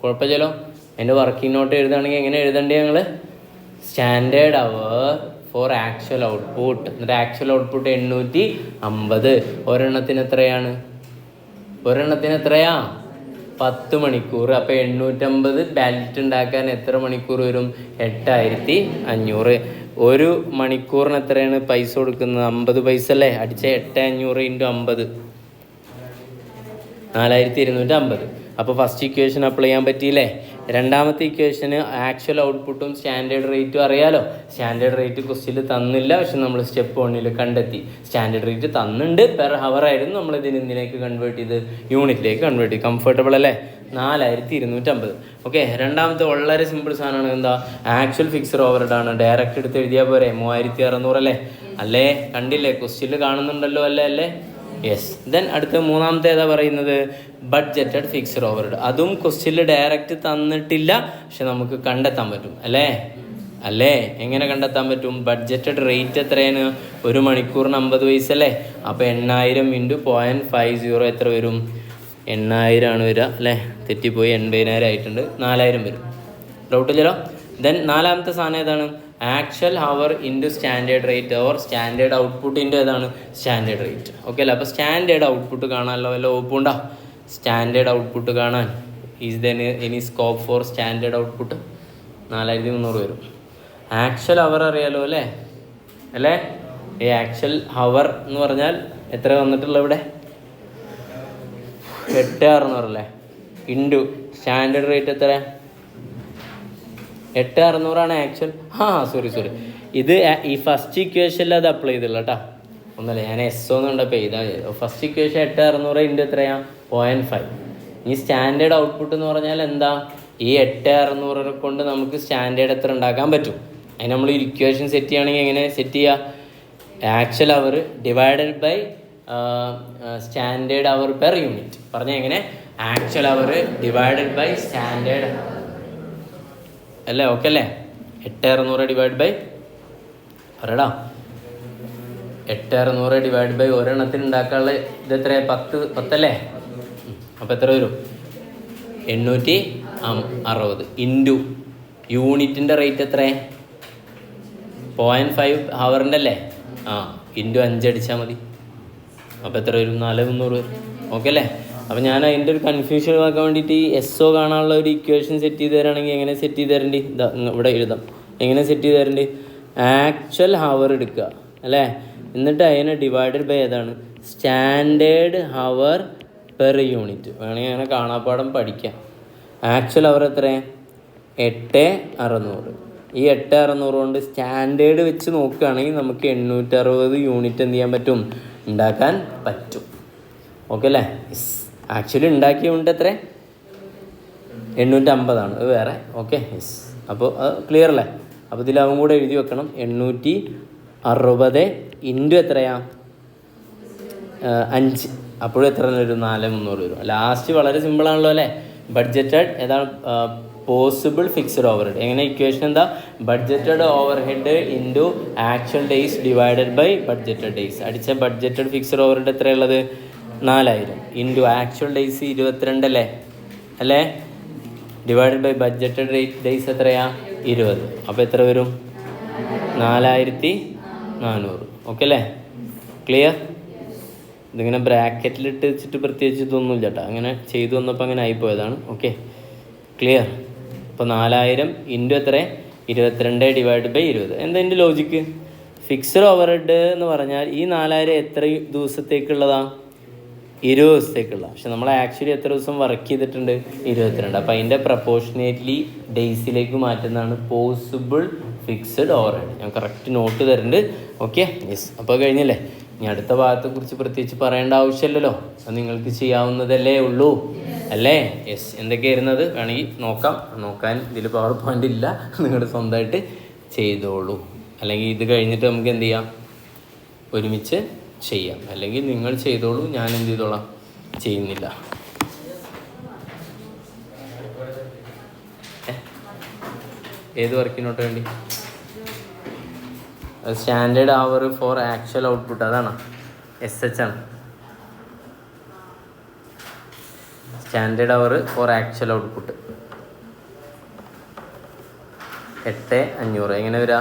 കുഴപ്പമില്ലല്ലോ. എൻ്റെ വർക്കിംഗ് നോട്ട് എഴുതുകയാണെങ്കിൽ എങ്ങനെ എഴുതണ്ടേ ഞങ്ങൾ? Standard hour for actual output. എന്നിട്ട് ആക്ച്വൽ ഔട്ട്പുട്ട് 850. ഒരെണ്ണത്തിന് എത്രയാണ്? ഒരെണ്ണത്തിന് എത്രയാ? 10 മണിക്കൂർ. അപ്പോൾ 850 ബാലറ്റ് ഉണ്ടാക്കാൻ എത്ര മണിക്കൂർ വരും? 8500. ഒരു മണിക്കൂറിന് എത്രയാണ് പൈസ കൊടുക്കുന്നത്? 50 പൈസ അല്ലേ? അടിച്ച 8500 × 50 4250. അപ്പോൾ ഫസ്റ്റ് ഇക്വേഷൻ അപ്ലൈ ചെയ്യാൻ പറ്റിയില്ലേ? രണ്ടാമത്തെ ഇക്വേഷന് ആക്ച്വൽ ഔട്ട്പുട്ടും സ്റ്റാൻഡേർഡ് റേറ്റും അറിയാലോ. സ്റ്റാൻഡേർഡ് റേറ്റ് ക്വസ്റ്റ്യനിൽ തന്നില്ല, പക്ഷെ നമ്മൾ സ്റ്റെപ്പ് 1 കണ്ടെത്തി. സ്റ്റാൻഡേർഡ് റേറ്റ് തന്നിട്ടുണ്ട്, പെർ ഹവർ ആയിരുന്നു. നമ്മൾ ഇതിനെന്തിലേക്ക് കൺവേർട്ട് ചെയ്ത്? യൂണിറ്റിലേക്ക് കൺവേർട്ട് ചെയ്ത്. കംഫർട്ടബിൾ അല്ലേ? 4250. ഓക്കെ. രണ്ടാമത്തെ വളരെ സിമ്പിൾ സാധനമാണ്. എന്താ? ആക്ച്വൽ ഫിക്സഡ് ഓവർഹെഡ് ആണ്. ഡയറക്റ്റ് എടുത്ത് എഴുതിയാൽ പോരെ? 3600 അല്ലേ? അല്ലേ? കണ്ടില്ലേ? ക്വസ്റ്റ്യനിൽ കാണുന്നുണ്ടല്ലോ. അല്ലേ? യെസ്. ദെൻ അടുത്ത മൂന്നാമത്തെ ഏതാ പറയുന്നത്? Budgeted fixed overhead. അതും ക്വസ്റ്റ്യനിൽ ഡയറക്റ്റ് തന്നിട്ടില്ല, പക്ഷെ നമുക്ക് കണ്ടെത്താൻ പറ്റും. അല്ലേ? എങ്ങനെ കണ്ടെത്താൻ പറ്റും? ബഡ്ജറ്റഡ് റേറ്റ് എത്രയാണ്? ഒരു മണിക്കൂറിന് 50 പൈസ അല്ലേ? അപ്പോൾ 8000 × 0.50 എത്ര വരും? 8000 ആണ് വരിക അല്ലേ? തെറ്റിപ്പോയി. 80000 ആയിട്ടുണ്ട്. 4000 വരും. ഡൗട്ടില്ലല്ലോ. ദെൻ നാലാമത്തെ സാധനം ഏതാണ്? Actual hour into standard rate or standard output into ഏതാണ്? Standard rate. ഓക്കെ അല്ലേ? അപ്പോൾ സ്റ്റാൻഡേർഡ് ഔട്ട്പുട്ട് കാണാമല്ലോ. വല്ല ഒപ്പുണ്ടോ? സ്റ്റാൻഡേർഡ് ഔട്ട്പുട്ട് കാണാൻ is there any scope for standard output? 4300 വരും. ആക്ച്വൽ ഹവർ അറിയാലോ അല്ലേ? ഈ ആക്ച്വൽ ഹവർ എന്ന് പറഞ്ഞാൽ എത്ര വന്നിട്ടുള്ള ഇവിടെ? 8600 അല്ലേ? ഇൻറ്റു സ്റ്റാൻഡേർഡ് റേറ്റ് എത്ര? 8600 ആക്ച്വൽ. സോറി. ഇത് ഈ ഫസ്റ്റ് ഇക്വേഷനിൽ അത് അപ്ലൈ ചെയ്തില്ല കേട്ടോ. ഒന്നല്ല, ഞാൻ ഒന്നും കണ്ടപ്പോൾ ഇതാ ഫസ്റ്റ് ഇക്വേഷൻ. 8600 × എത്രയാ? 0.5. ഈ സ്റ്റാൻഡേർഡ് ഔട്ട്പുട്ട് എന്ന് പറഞ്ഞാൽ എന്താ? ഈ 8600 കൊണ്ട് നമുക്ക് സ്റ്റാൻഡേർഡ് എത്ര ഉണ്ടാക്കാൻ പറ്റും? അതിന് നമ്മൾ ഇക്വേഷൻ സെറ്റ് ചെയ്യുകയാണെങ്കിൽ എങ്ങനെ സെറ്റ് ചെയ്യുക? Actual hour divided by standard hour per unit. പറഞ്ഞാൽ എങ്ങനെ? Actual hour divided by standard അല്ലേ? ഓക്കെ അല്ലേ? 8600 ഡിവൈഡ് ബൈ പറയടാ. 8600 ഡിവൈഡ് ബൈ ഒരെണ്ണത്തിന് ഉണ്ടാക്കാനുള്ള ഇത് എത്രയാ? 10 അല്ലേ? അപ്പോൾ എത്ര വരും? 860 ഇൻറ്റു യൂണിറ്റിൻ്റെ റേറ്റ് എത്ര? 0.5 ഹവറിൻ്റെ അല്ലേ? ഇൻറ്റു 5 അടിച്ചാൽ മതി. അപ്പോൾ എത്ര വരും? 4300 വരും. ഓക്കെ അല്ലേ? അപ്പോൾ ഞാൻ അതിൻ്റെ ഒരു കൺഫ്യൂഷൻ ഒഴിവാക്കാൻ വേണ്ടിയിട്ട് ഈ SO കാണാനുള്ള ഒരു ഇക്വേഷൻ സെറ്റ് ചെയ്ത് തരാണെങ്കിൽ എങ്ങനെ സെറ്റ് ചെയ്ത് തരേണ്ടി? ഇവിടെ എഴുതാം. എങ്ങനെ സെറ്റ് ചെയ്ത് തരേണ്ടി? ആക്ച്വൽ ഹവർ എടുക്കുക അല്ലേ? എന്നിട്ട് അതിനെ ഡിവൈഡഡ് ബൈ ഏതാണ്? Standard hour per unit. വേണമെങ്കിൽ അങ്ങനെ കാണാപ്പാടം പഠിക്കാം. ആക്ച്വൽ ഹവർ എത്ര? 8600. ഈ 8600 കൊണ്ട് സ്റ്റാൻഡേർഡ് വെച്ച് നോക്കുകയാണെങ്കിൽ നമുക്ക് 860 യൂണിറ്റ് എന്ത് ചെയ്യാൻ പറ്റും? ഉണ്ടാക്കാൻ പറ്റും. ഓക്കെ അല്ലേ? ആക്ച്വലി ഉണ്ടാക്കിയ യൂണിറ്റ് എത്ര? 850 ആണ്. അത് വേറെ. ഓക്കെ. അപ്പോൾ അത് ക്ലിയർ അല്ലേ? അപ്പോൾ ഇതിലാവും കൂടെ എഴുതി വെക്കണം. 860 ഇൻറ്റു എത്രയാ? 5. അപ്പോഴും എത്ര വരും? 4300 വരും. ലാസ്റ്റ് വളരെ സിമ്പിളാണല്ലോ അല്ലേ? ബഡ്ജറ്റഡ് ഏതാണ്? Possible fixed overhead. എങ്ങനെ ഇക്വേഷൻ എന്താ? Budgeted overhead into actual days divided by budgeted days. അടിച്ച ബഡ്ജറ്റഡ് ഫിക്സഡ് ഓവർഹെഡ് എത്രയുള്ളത്? 4000 ഇൻറ്റു ആക്ച്വൽ ഡേയ്സ് 22 അല്ലേ? ഡിവൈഡഡ് ബൈ ബഡ്ജറ്റഡ് ഡേയ്സ് എത്രയാ? 20. അപ്പോൾ എത്ര വരും? 4400. ഓക്കെ അല്ലേ? ക്ലിയർ? ഇതിങ്ങനെ ബ്രാക്കറ്റിലിട്ട് വെച്ചിട്ട് പ്രത്യേകിച്ച് ഇതൊന്നുമില്ല കേട്ടോ. അങ്ങനെ ചെയ്തു വന്നപ്പോൾ അങ്ങനെ ആയിപ്പോയതാണ്. ഓക്കെ. ക്ലിയർ? അപ്പോൾ 4000 ഇൻറ്റു എത്ര? 22 ഡിവൈഡ് ബൈ 20. എന്താ ഇതിൻ്റെ ലോജിക്ക്? ഫിക്സഡ് ഓവർഹെഡ് എന്ന് പറഞ്ഞാൽ ഈ 4000 എത്ര ദിവസത്തേക്കുള്ളതാണ്? 20 ദിവസത്തേക്കുള്ള. പക്ഷെ നമ്മൾ ആക്ച്വലി എത്ര ദിവസം വർക്ക് ചെയ്തിട്ടുണ്ട്? 22. അപ്പോൾ അതിൻ്റെ പ്രപ്പോർഷനേറ്റ്ലി ഡേയ്സിലേക്ക് മാറ്റുന്നതാണ് പോസിബിൾ ഫിക്സഡ് ഓവർഹെഡ്. ഞാൻ കറക്റ്റ് നോട്ട് തരുന്നുണ്ട്. ഓക്കെ. യെസ്. അപ്പോൾ കഴിഞ്ഞല്ലേ? ഇനി അടുത്ത ഭാഗത്തെക്കുറിച്ച് പ്രത്യേകിച്ച് പറയേണ്ട ആവശ്യമില്ലല്ലോ. അത് നിങ്ങൾക്ക് ചെയ്യാവുന്നതല്ലേ ഉള്ളൂ അല്ലേ? യെസ്. എന്തൊക്കെയായിരുന്നത് വേണമെങ്കിൽ നോക്കാൻ ഇതിൽ പവർ പോയിൻ്റ് ഇല്ല. നിങ്ങൾ സ്വന്തമായിട്ട് ചെയ്തോളൂ. അല്ലെങ്കിൽ ഇത് കഴിഞ്ഞിട്ട് നമുക്ക് എന്ത് ചെയ്യാം? ഒരുമിച്ച് ചെയ്യാം. അല്ലെങ്കിൽ നിങ്ങൾ ചെയ്തോളൂ, ഞാൻ എന്ത് ചെയ്തോളാം? ചെയ്യുന്നില്ല. ഏത് വർക്കിനോട്ട് വേണ്ടി? Standard hour for actual output, അതാണ് SH ആണ്. Standard hour for actual output 8500. എങ്ങനെ വരിക?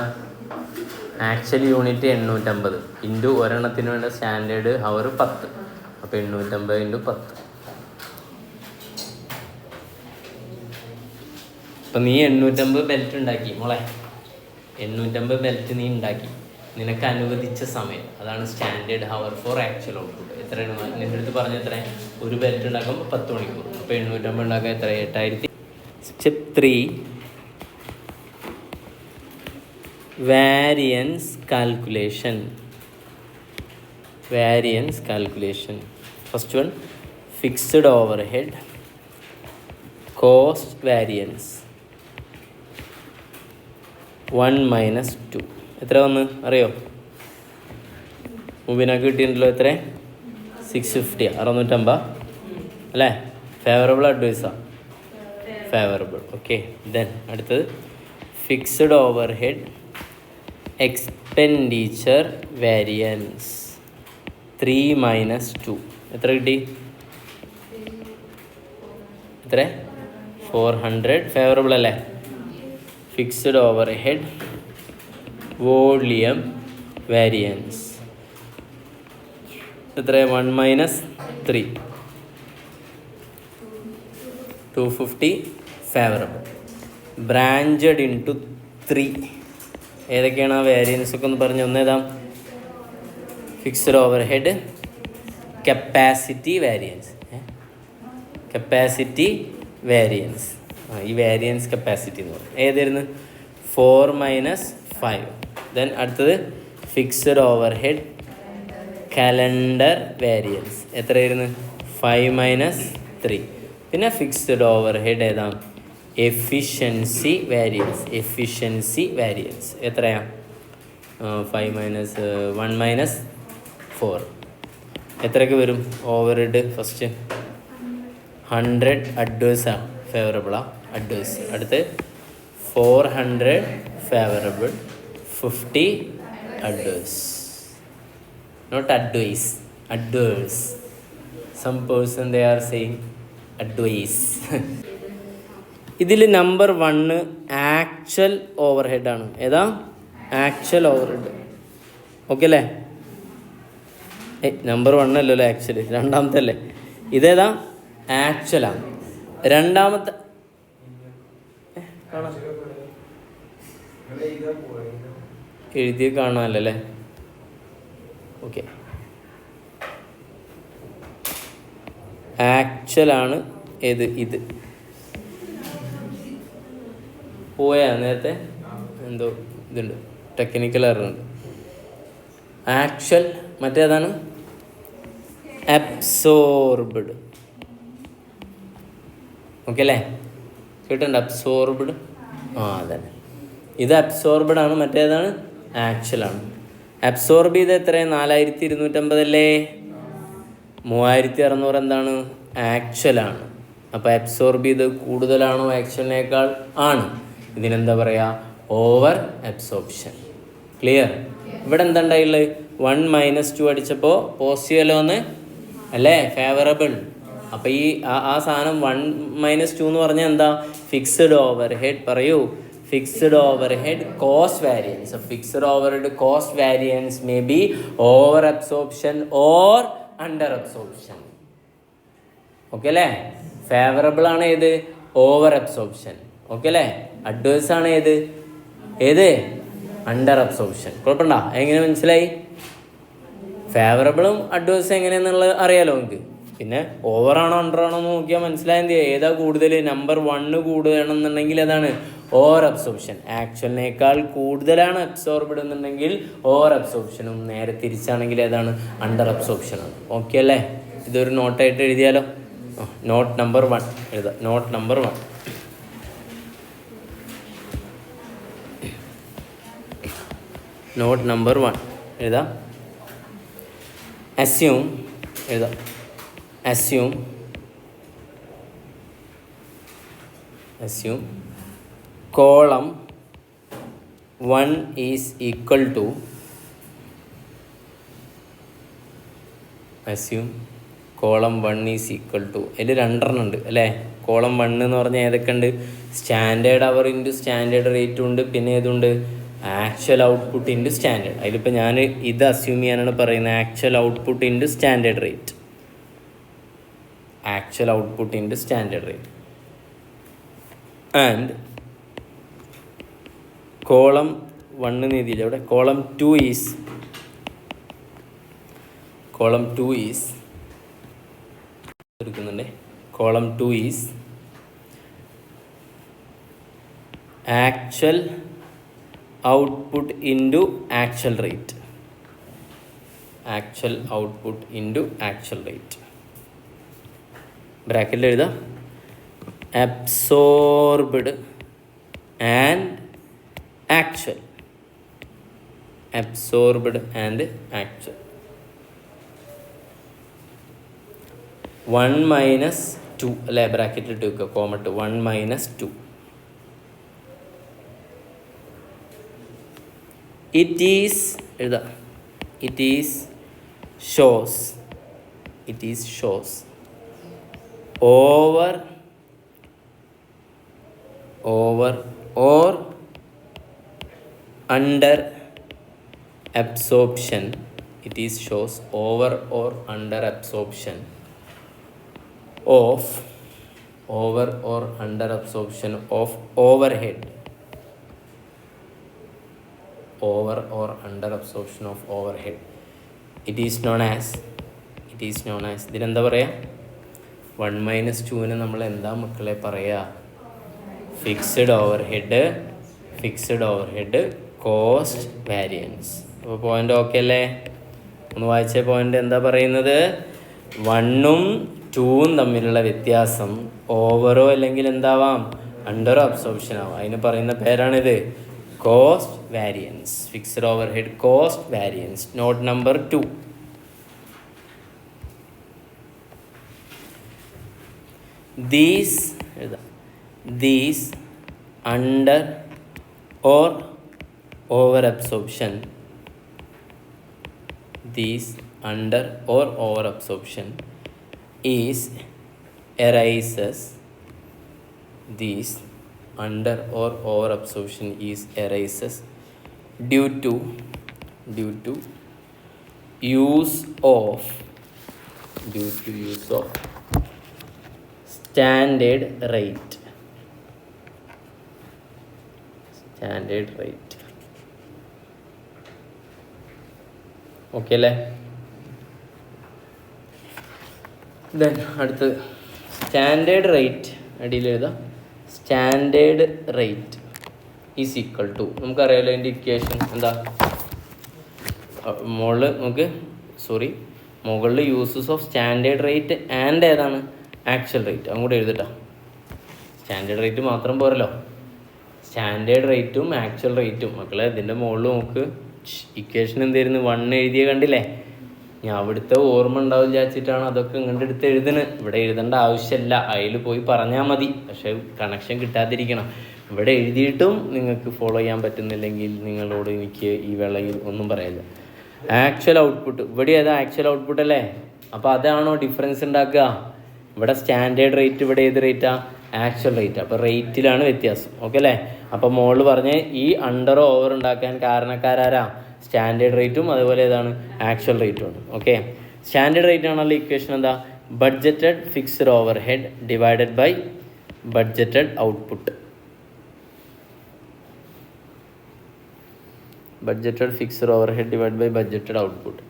ആക്ച്വൽ യൂണിറ്റ് 850 ഇൻറ്റു ഒരെണ്ണത്തിന് വേണ്ട സ്റ്റാൻഡേർഡ് അവർ 10. അപ്പോൾ 850 ഇൻറ്റു 10. അപ്പം നീ 850 ബെൽറ്റ് ഉണ്ടാക്കി മോളെ. 850 ബെൽറ്റ് നീ ഉണ്ടാക്കി, നിനക്ക് അനുവദിച്ച സമയം, അതാണ് standard hour for actual output. എത്രയാണ് നിൻ്റെ അടുത്ത് പറഞ്ഞ? എത്ര? ഒരു ബെൽറ്റ് ഉണ്ടാക്കുമ്പോൾ 10 മണിക്കൂർ. അപ്പോൾ 850 ഉണ്ടാക്കാൻ എത്ര? 8000. Step 3, variance calculation. First one, fixed overhead cost variance 1 minus 2. എത്ര വന്ന് അറിയോ? മുബിനൊക്കെ കിട്ടിയിട്ടുണ്ടല്ലോ. എത്ര? 650. 650 അല്ലേ? ഫേവറബിൾ അഡ്വൈസാ? ഫേവറബിൾ. ഓക്കെ. ദെൻ അടുത്തത് fixed overhead expenditure variance 3 minus 2. എത്ര കിട്ടി? എത്ര? 400. ഫേവറബിൾ അല്ലേ? ഫിക്സ്ഡ് ഓവർഹെഡ് വോളിയം വേരിയൻസ് എത്ര? 1 minus 3. 250. ഫേവറബിൾ. Branched into 3. ഏതൊക്കെയാണ് ആ വേരിയൻസ് ഒക്കെ ഒന്ന് പറഞ്ഞ് ഒന്നേതാ? Fixed overhead capacity variance. ഈ വേരിയൻസ് കപ്പാസിറ്റി എന്ന് പറയും. ഏതായിരുന്നു? 4 minus 5. ദെൻ അടുത്തത് ഫിക്സ്ഡ് ഓവർഹെഡ് കലണ്ടർ വേരിയൻസ് എത്രയായിരുന്നു? 5 minus 3. പിന്നെ ഫിക്സ്ഡ് ഓവർഹെഡ് ഏതാ? എഫിഷ്യൻസി വേരിയൻസ് എത്രയാ? 5 minus 1 minus 4. എത്രയൊക്കെ വരും ഓവർഹെഡ്? ഫസ്റ്റ് 100 അഡ്വേഴ്സാണ്, ഫേവറബിളാണ് അഡ്വേഴ്സ്. അടുത്ത് 400 favourable, 50 adverse. Not advise, adverse. Some person they are saying advise. ഇതിൽ നമ്പർ 1 ആക്ച്വൽ ഓവർഹെഡാണ്. ഏതാ? Actual overhead. ഓക്കെ അല്ലേ? നമ്പർ 1 അല്ലല്ലോ ആക്ച്വൽ, രണ്ടാമത്തെ അല്ലേ? ഇതേതാ? ആക്ച്വലാണ്. രണ്ടാമത്തെ എഴുതിയ കാണാമല്ലേ? ഓക്കെ. ആക്ച്വലാണ് ഏത്? ഇത് പോയാ നേരത്തെ എന്തോ ഇതുണ്ട്, ടെക്നിക്കൽ എററുണ്ട്. ആക്ച്വൽ മറ്റേതാണ് അബ്സോർബ്ഡ്. ഓക്കെ അല്ലേ? കേട്ടുണ്ട് അബ്സോർബ്ഡ്. അതന്നെ, ഇത് അബ്സോർബ്ഡ് ആണ്, മറ്റേതാണ് ആക്ച്വലാണ്. അബ്സോർബ് ചെയ്ത് എത്ര? 4250 അല്ലേ? 3600 എന്താണ്? ആക്ച്വലാണ്. അപ്പോൾ അബ്സോർബ് ചെയ്ത് കൂടുതലാണോ ആക്ച്വലിനേക്കാൾ? ആണ്. ഇതിനെന്താ പറയുക? Over absorption. ക്ലിയർ? ഇവിടെ എന്താ ഉണ്ടായുള്ളത്? 1 minus 2 അടിച്ചപ്പോൾ പോസിറ്റീവ് അല്ലോ ഒന്ന് അല്ലേ? ഫേവറബിൾ. അപ്പോൾ ഈ ആ സാധനം 1 minus 2 എന്ന് പറഞ്ഞാൽ എന്താ? Fixed overhead. പറയൂ. Fixed overhead cost variance. Fixed overhead cost variance may be over absorption or under absorption. Okay അല്ലേ? ഫേവറബിൾ ആണ് ഏത്? Over absorption. ഓക്കെ അല്ലേ? അഡ്വേഴ്സ് ആണ് ഏത്? Under absorption. കുഴപ്പമുണ്ടോ? എങ്ങനെ മനസ്സിലായി? ഫേവറബിളും അഡ്വേഴ്സ് എങ്ങനെയാണെന്നുള്ളത് അറിയാലോ നിങ്ങൾക്ക്. പിന്നെ ഓവറാണോ അണ്ടറാണോ എന്ന് നോക്കിയാൽ മനസ്സിലായത് ഏതാ കൂടുതൽ? നമ്പർ 1 കൂടുതലാണെന്നുണ്ടെങ്കിൽ അതാണ് ഓവർ അബ്സോർപ്ഷൻ. ആക്ച്വലിനേക്കാൾ കൂടുതലാണ് അബ്സോർബ്ഡ് എന്നുണ്ടെങ്കിൽ ഓവർ അബ്സോർപ്ഷനും, നേരെ തിരിച്ചാണെങ്കിൽ ഏതാണ്? അണ്ടർ അബ്സോർപ്ഷനാണ്. ഓക്കെ അല്ലേ? ഇതൊരു നോട്ടായിട്ട് എഴുതിയാലോ? നോട്ട് നമ്പർ 1 എഴുതാം. Not number 1. നോട്ട് നമ്പർ 1 എഴുതാം. അസ്യൂം എഴുതാം. Assume column 1 is equal to assume column 1 is equal to, അതിൽ 2 ഉണ്ട് അല്ലേ. കോളം 1 എന്ന് പറഞ്ഞാൽ ഏതൊക്കെ ഉണ്ട്? സ്റ്റാൻഡേർഡ് അവർ ഇൻറ്റു സ്റ്റാൻഡേർഡ് റേറ്റും ഉണ്ട്, പിന്നെ ഏതുണ്ട്? Actual output into standard. അതിലിപ്പോൾ ഞാൻ ഇത് അസ്യൂം ചെയ്യാനാണ് പറയുന്നത്, actual output into standard rate. Actual output into standard rate. And column 1 എഴുതിയില്ല അവിടെ. കോളം 2 ഈസ് എടുക്കുന്നുണ്ട്. Column 2 is actual output into actual rate. Actual output into actual rate. ബ്രാക്കറ്റിൽ എഴുതാം. Absorbed and actual. Absorbed and actual. 1 minus 2 അല്ലേ, ബ്രാക്കറ്റിൽ ഇട്ട് വെക്കുക, കോമട്ട്. 1 മൈനസ് 2. ഇറ്റ് ഈസ് എഴുതാം. It is shows over or under absorption. It is shows over or under absorption of overhead. Over or under absorption of overhead. It is known as ഇതിനെന്താ പറയുക? 1 minus 2 നമ്മൾ എന്താ മക്കളെ പറയുക? Fixed overhead cost variance. അപ്പോൾ point okay അല്ലേ? ഒന്ന് വായിച്ച പോയിന്റ് എന്താ പറയുന്നത്? 1ഉം 2ഉം തമ്മിലുള്ള വ്യത്യാസം ഓവറോ അല്ലെങ്കിൽ എന്താവാം, അണ്ടറോ അബ്സോർപ്ഷൻ ആവാം. അതിന് പറയുന്ന പേരാണിത് cost variance. Fixed overhead cost variance. Note number 2. These under or over absorption. These under or over absorption is arises. These under or over absorption is arises due to use of standard rate. Okay അല്ലേ? Then അടുത്ത് standard rate. അടിയിൽ എഴുതാം. Standard rate is equal to, നമുക്കറിയാലോ അതിൻ്റെ equation എന്താ? മുകളിൽ uses of standard rate and ഏതാണ്? Actual rate. അങ്ങോട്ട് എഴുതിട്ടാ. സ്റ്റാൻഡേർഡ് റേറ്റ് മാത്രം പോരല്ലോ, സ്റ്റാൻഡേർഡ് റേറ്റും ആക്ച്വൽ റേറ്റും. മക്കളെ ഇതിൻ്റെ മുകളിൽ നമുക്ക് ഇക്വേഷൻ എന്തായിരുന്നു? 1 എഴുതിയ കണ്ടില്ലേ? ഞാൻ അവിടുത്തെ ഓർമ്മ ഉണ്ടാവും വിചാരിച്ചിട്ടാണ് അതൊക്കെ ഇങ്ങോട്ട് എടുത്ത് എഴുതുന്നത്. ഇവിടെ എഴുതേണ്ട ആവശ്യമില്ല, അതിൽ പോയി പറഞ്ഞാൽ മതി. പക്ഷേ കണക്ഷൻ കിട്ടാതിരിക്കണം. ഇവിടെ എഴുതിയിട്ടും നിങ്ങൾക്ക് ഫോളോ ചെയ്യാൻ പറ്റുന്നില്ലെങ്കിൽ നിങ്ങളോട് എനിക്ക് ഈ വേളയിൽ ഒന്നും പറയാനില്ല. ആക്ച്വൽ ഔട്ട്പുട്ട് ഇവിടെ ഏതാ? ആക്ച്വൽ ഔട്ട്പുട്ട് അല്ലേ? അപ്പോൾ അതാണോ ഡിഫറൻസ് ഉണ്ടാക്കുക? ഇവിടെ സ്റ്റാൻഡേർഡ് റേറ്റ്, ഇവിടെ ഏത് റേറ്റാ? Actual rate. അപ്പോൾ റേറ്റിലാണ് വ്യത്യാസം. ഓക്കെ അല്ലേ? അപ്പോൾ മോള് പറഞ്ഞ് ഈ അണ്ടർ ഓവർ ഉണ്ടാക്കാൻ കാരണക്കാരാരാ? സ്റ്റാൻഡേർഡ് റേറ്റും അതുപോലെ ഏതാണ്? ആക്ച്വൽ റേറ്റും ആണ്. ഓക്കെ, സ്റ്റാൻഡേർഡ് റേറ്റ് ആണല്ലോ ഇക്വേഷൻ എന്താ? Budgeted fixed overhead divided by budgeted output. Budgeted fixed overhead divide by budgeted output.